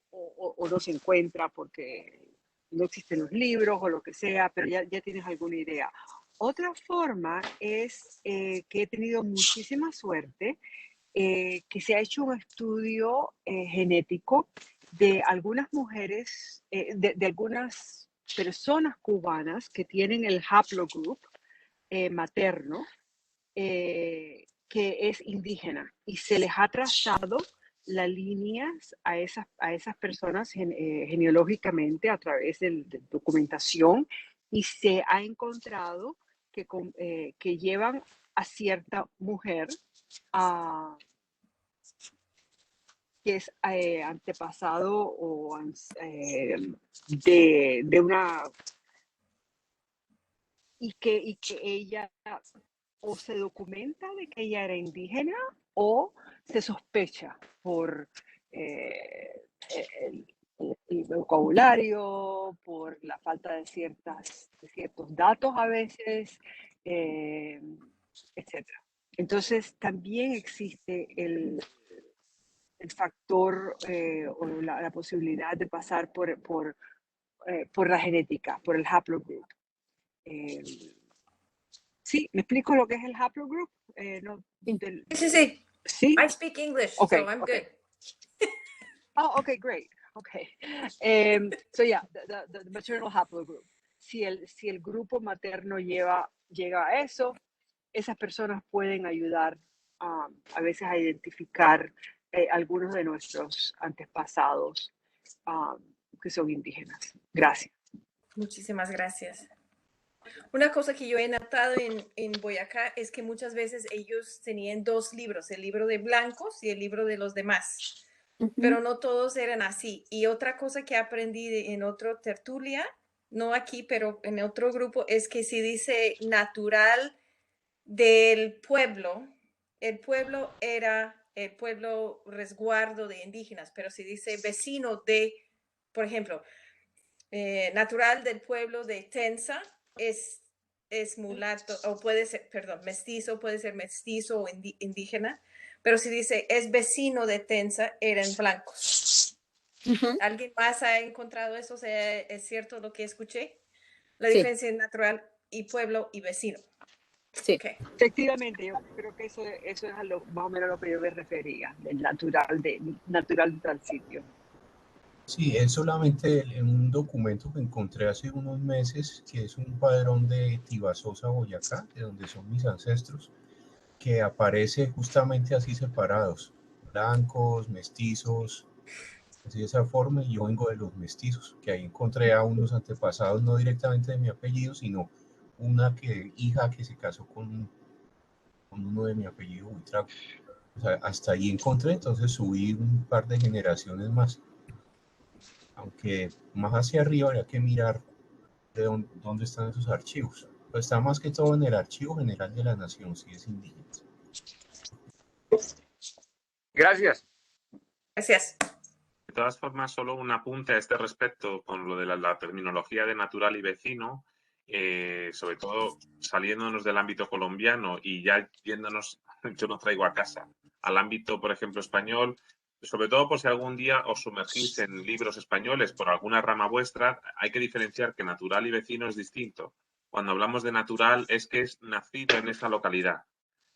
no se encuentra porque no existen los libros o lo que sea, pero ya tienes alguna idea. Otra forma es que he tenido muchísima suerte, que se ha hecho un estudio genético de algunas mujeres, de algunas personas cubanas que tienen el haplogroup materno, que es indígena, y se les ha trazado las líneas a esas personas genealógicamente a través de documentación, y se ha encontrado que llevan a cierta mujer que es antepasado o de una... Y que ella o se documenta de que ella era indígena o se sospecha por el vocabulario, por la falta de ciertos datos a veces, etc. Entonces también existe el factor o la posibilidad de pasar por la genética, por el haplogroup. Sí, ¿me explico lo que es el haplogroup? No, Sí. ¿Sí? I speak English, okay, so I'm okay. good. Oh, okay, great. Okay. So yeah, the maternal haplogroup. Si el grupo materno llega a eso, esas personas pueden ayudar a veces a identificar algunos de nuestros antepasados que son indígenas. Gracias. Muchísimas gracias. Una cosa que yo he notado en Boyacá es que muchas veces ellos tenían dos libros, el libro de blancos y el libro de los demás, pero no todos eran así. Y otra cosa que aprendí en otro tertulia, no aquí, pero en otro grupo, es que si dice natural del pueblo, el pueblo era el pueblo resguardo de indígenas, pero si dice vecino de, por ejemplo, natural del pueblo de Tensa, es mulato, o puede ser, perdón, mestizo, puede ser mestizo o indígena, pero si dice es vecino de Tensa, eran blancos. ¿Alguien más ha encontrado eso? O sea, ¿es cierto lo que escuché? La diferencia en natural y pueblo y vecino. Sí, okay. Efectivamente, yo creo que eso es más o menos lo que yo me refería, del natural de tal sitio. Sí, es solamente en un documento que encontré hace unos meses, que es un padrón de Tibasosa, Boyacá, de donde son mis ancestros, que aparece justamente así separados, blancos, mestizos, así de esa forma, y yo vengo de los mestizos, que ahí encontré a unos antepasados, no directamente de mi apellido, sino una hija que se casó con uno de mi apellido, Buitrago. O sea, hasta ahí encontré, entonces subí un par de generaciones más. Aunque más hacia arriba habría que mirar de dónde están esos archivos. Pues está más que todo en el Archivo General de la Nación, si es indígena. Gracias. Gracias. De todas formas, solo un apunte a este respecto con lo de la terminología de natural y vecino, sobre todo saliéndonos del ámbito colombiano y ya yéndonos, yo no traigo a casa, al ámbito, por ejemplo, español, sobre todo por si algún día os sumergís en libros españoles por alguna rama vuestra, hay que diferenciar que natural y vecino es distinto. Cuando hablamos de natural es que es nacido en esa localidad.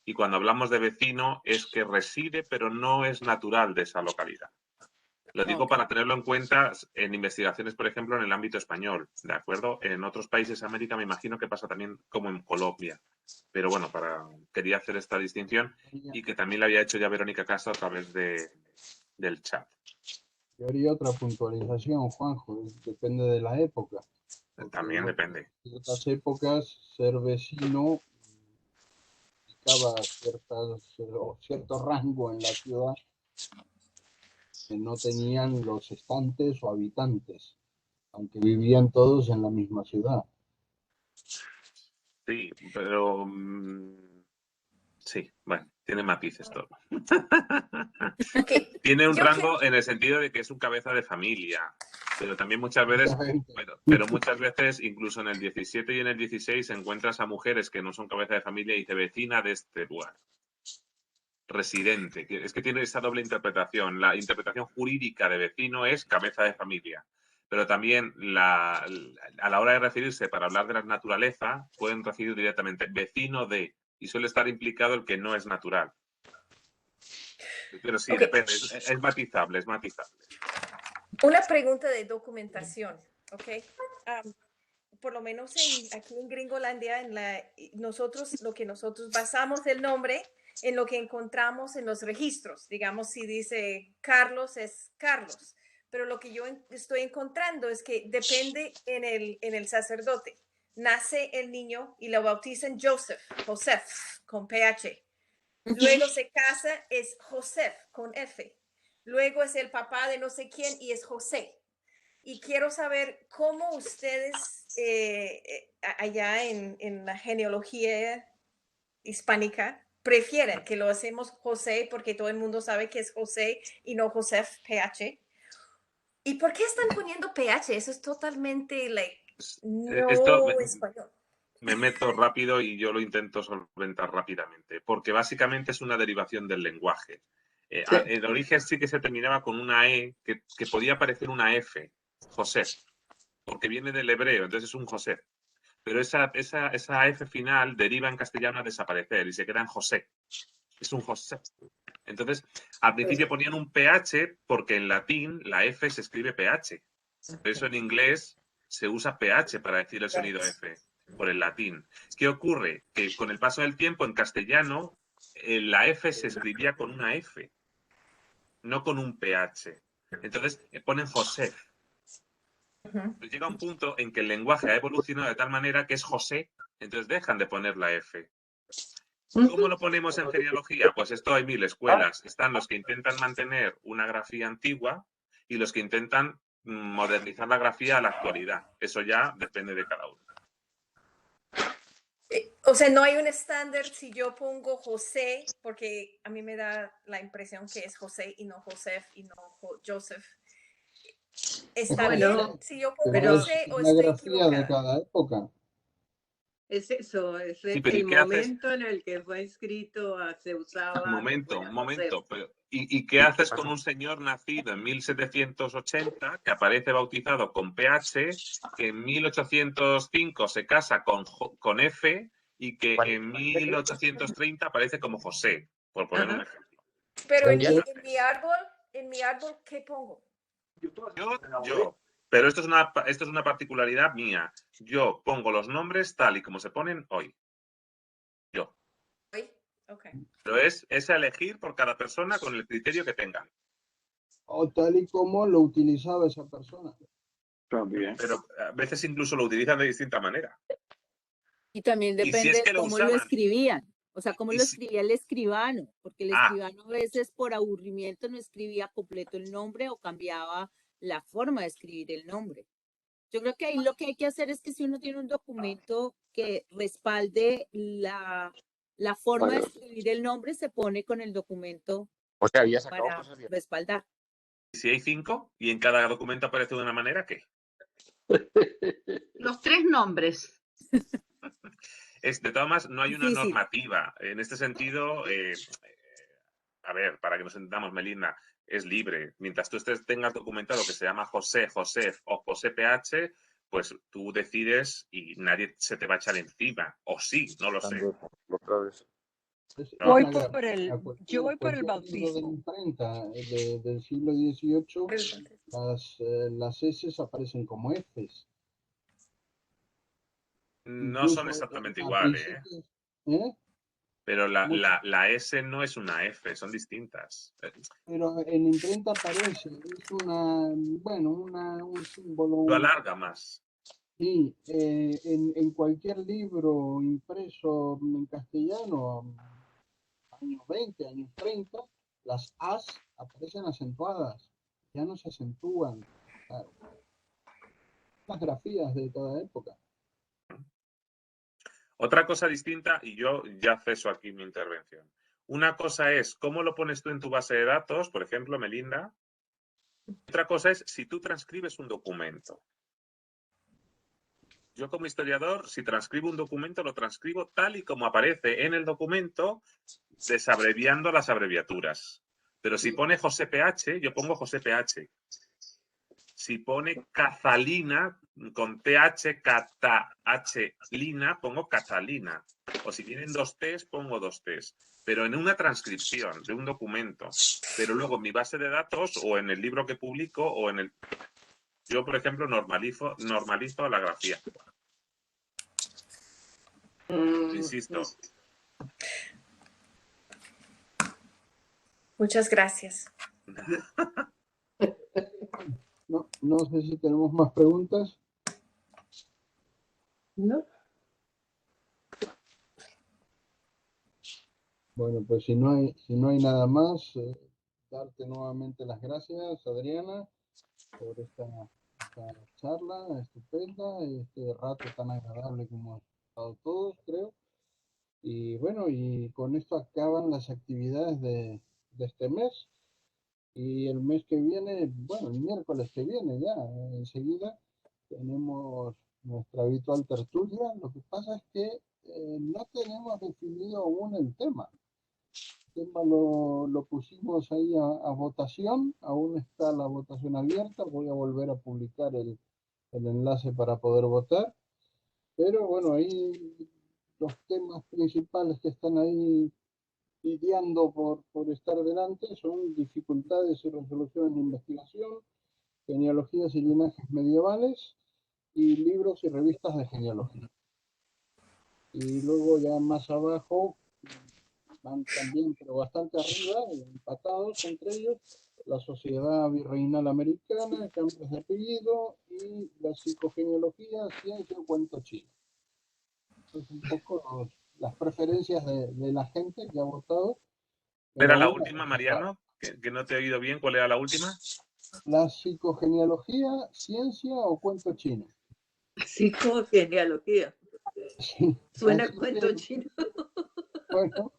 Y cuando hablamos de vecino es que reside pero no es natural de esa localidad. Lo digo para tenerlo en cuenta en investigaciones, por ejemplo, en el ámbito español, ¿de acuerdo? En otros países de América me imagino que pasa también como en Colombia. Pero bueno, quería hacer esta distinción y que también la había hecho ya Verónica Castro a través del chat. Yo haría otra puntualización, Juanjo, depende de la época. También depende. En ciertas épocas, ser vecino indicaba cierto rango en la ciudad que no tenían los estantes o habitantes, aunque vivían todos en la misma ciudad. Sí, pero sí, bueno, tiene matices todo. Tiene un rango en el sentido de que es un cabeza de familia, pero también muchas veces, pero muchas veces, incluso en el 17 y en el 16, encuentras a mujeres que no son cabeza de familia y dice vecina de este lugar. Residente, es que tiene esa doble interpretación. La interpretación jurídica de vecino es cabeza de familia, pero también a la hora de referirse para hablar de la naturaleza pueden referir directamente vecino de, y suele estar implicado el que no es natural. Pero sí, depende, es matizable, es matizable. Una pregunta de documentación, ¿ok? Por lo menos aquí en Gringolandia, lo que nosotros basamos el nombre en lo que encontramos en los registros. Digamos, si dice Carlos, es Carlos. Pero lo que yo estoy encontrando es que depende en el sacerdote. Nace el niño y lo bautizan Joseph, con PH. Luego se casa, es Joseph, con F. Luego es el papá de no sé quién y es José. Y quiero saber cómo ustedes allá en la genealogía hispánica prefieren que lo hacemos José porque todo el mundo sabe que es José y no Joseph, PH. ¿Y por qué están poniendo PH? Eso es totalmente no español. Me meto rápido y yo lo intento solventar rápidamente, porque básicamente es una derivación del lenguaje. En origen sí que se terminaba con una E que podía parecer una F, José, porque viene del hebreo, entonces es un José. Pero esa F final deriva en castellano a desaparecer y se queda en José. Es un José. Entonces, al principio ponían un PH porque en latín la F se escribe PH. Por eso en inglés se usa PH para decir el sonido F, por el latín. ¿Qué ocurre? Que con el paso del tiempo en castellano la F se escribía con una F, no con un PH. Entonces ponen José. Llega un punto en que el lenguaje ha evolucionado de tal manera que es José, entonces dejan de poner la F. ¿Cómo lo ponemos en genealogía? Pues esto hay 1000 escuelas. Están los que intentan mantener una grafía antigua y los que intentan modernizar la grafía a la actualidad. Eso ya depende de cada uno. O sea, no hay un estándar si yo pongo José, porque a mí me da la impresión que es José y no Joseph y no Joseph. ¿Está bien si yo pongo José o estoy equivocada? De cada época. Es eso, es Sí, el momento en el que fue escrito, se usaba. Un momento. ¿Y qué haces con un señor nacido en 1780 que aparece bautizado con PH, que en 1805 se casa con F y que en 1830 aparece como José, por poner un ejemplo? Pero en mi árbol, ¿qué pongo? Yo. Pero esto es una particularidad mía. Yo pongo los nombres tal y como se ponen hoy. Yo. Okay. Pero es a elegir por cada persona con el criterio que tengan. O tal y como lo utilizaba esa persona. También. Pero a veces incluso lo utilizan de distinta manera. Y también Y si depende es que de lo cómo lo usaban. escribían. O sea, cómo Y lo si- escribía el escribano. Porque el Ah, escribano a veces por aburrimiento no escribía completo el nombre o cambiaba la forma de escribir el nombre. Yo creo que ahí lo que hay que hacer es que si uno tiene un documento que respalde la forma de escribir el nombre, se pone con el documento O sea, había sacado para cosas bien. respaldar. si hay 5 y en cada documento aparece de una manera, ¿qué? Los 3 nombres. De todas maneras, no hay una Difícil. normativa. En este sentido, a ver, para que nos entendamos, Melinda, es libre. Mientras tú tengas documentado que se llama José, Josef o José PH, pues tú decides y nadie se te va a echar encima. O sí, no lo sé. Otra vez. No. Voy Es la por el, gracia. yo voy por el Cualquier libro de bautismo. imprenta del siglo XVIII, las S aparecen como Fs. No son Incluso exactamente a iguales, principios, ¿eh? pero Mucho. la S no es una F, son distintas. Pero en imprenta aparece, es un símbolo. Lo alarga más. Sí, en cualquier libro impreso en castellano, años 20, años 30, las As aparecen acentuadas, ya no se acentúan. Las grafías de toda época. Otra cosa distinta, y yo ya ceso aquí mi intervención. Una cosa es cómo lo pones tú en tu base de datos, por ejemplo, Melinda. Otra cosa es si tú transcribes un documento. Yo como historiador, si transcribo un documento, lo transcribo tal y como aparece en el documento, desabreviando las abreviaturas. Pero si pone José PH, yo pongo José PH. Si pone Cazalina, con TH, Lina, pongo Catalina. O si vienen 2 T's, pongo 2 T's. Pero en una transcripción de un documento. Pero luego en mi base de datos, o en el libro que publico, o en el... Yo, por ejemplo, normalizo la grafía. Insisto. Muchas gracias. No sé si tenemos más preguntas. ¿No? Bueno, pues si no hay nada más, darte nuevamente las gracias, Adriana, por esta charla estupenda, este rato tan agradable que hemos estado todos, creo. Y bueno, y con esto acaban las actividades de este mes. Y el mes que viene, bueno, el miércoles que viene ya, enseguida, tenemos nuestra habitual tertulia. Lo que pasa es que no tenemos definido aún el tema. El tema lo pusimos ahí a votación, aún está la votación abierta. Voy a volver a publicar el enlace para poder votar. Pero bueno, ahí los temas principales que están ahí lidiando por estar delante son dificultades y resoluciones de investigación, genealogías y linajes medievales y libros y revistas de genealogía. Y luego ya más abajo van también, pero bastante arriba, empatados entre ellos, la Sociedad Virreinal Americana, cambios de apellido y la psicogenealogía, ciencia y cuento chino. Es un poco las preferencias de la gente que ha votado. ¿Cuál era la última, Mariano? Que no te he oído bien. ¿Cuál era la última? La psicogenealogía, ciencia o cuento chino. Psicogenealogía. Sí, Suena así cuento que, chino. bueno,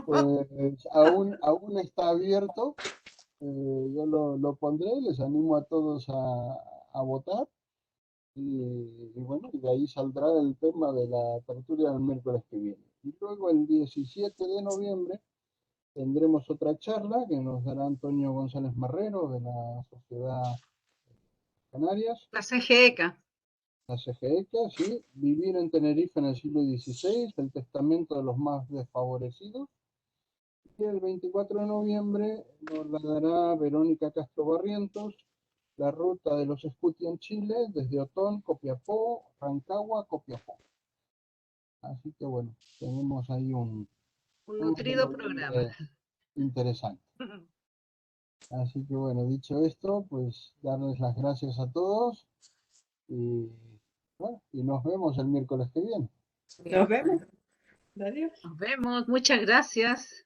pues aún está abierto. Yo lo pondré, les animo a todos a votar. Y bueno, y de ahí saldrá el tema de la tertulia del miércoles que viene. Y luego el 17 de noviembre tendremos otra charla que nos dará Antonio González Marrero de la Sociedad Canarias. La CGECA. La CGECA, sí. Vivir en Tenerife en el siglo XVI, el testamento de los más desfavorecidos. Y el 24 de noviembre nos la dará Verónica Castro Barrientos la ruta de los Scuti en Chile, desde Otón, Copiapó, Rancagua, Copiapó. Así que bueno, tenemos ahí un nutrido recorrido programa. interesante. Así que bueno, dicho esto, pues darles las gracias a todos y, bueno, y nos vemos el miércoles que viene. Nos vemos. Adiós. Nos vemos, muchas gracias.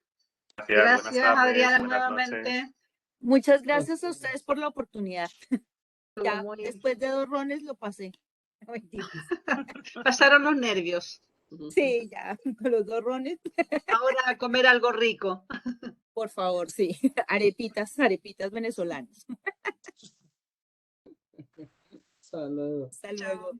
Gracias, buenas Gracias, tardes, Adriana, buenas nuevamente. noches. Muchas gracias a ustedes por la oportunidad. Estuvo Ya muy- después de 2 rones lo pasé. Mentiras. Pasaron los nervios. Sí, ya, con los 2 rones. Ahora a comer algo rico. Por favor, sí. Arepitas, arepitas venezolanas. Hasta luego. Hasta luego.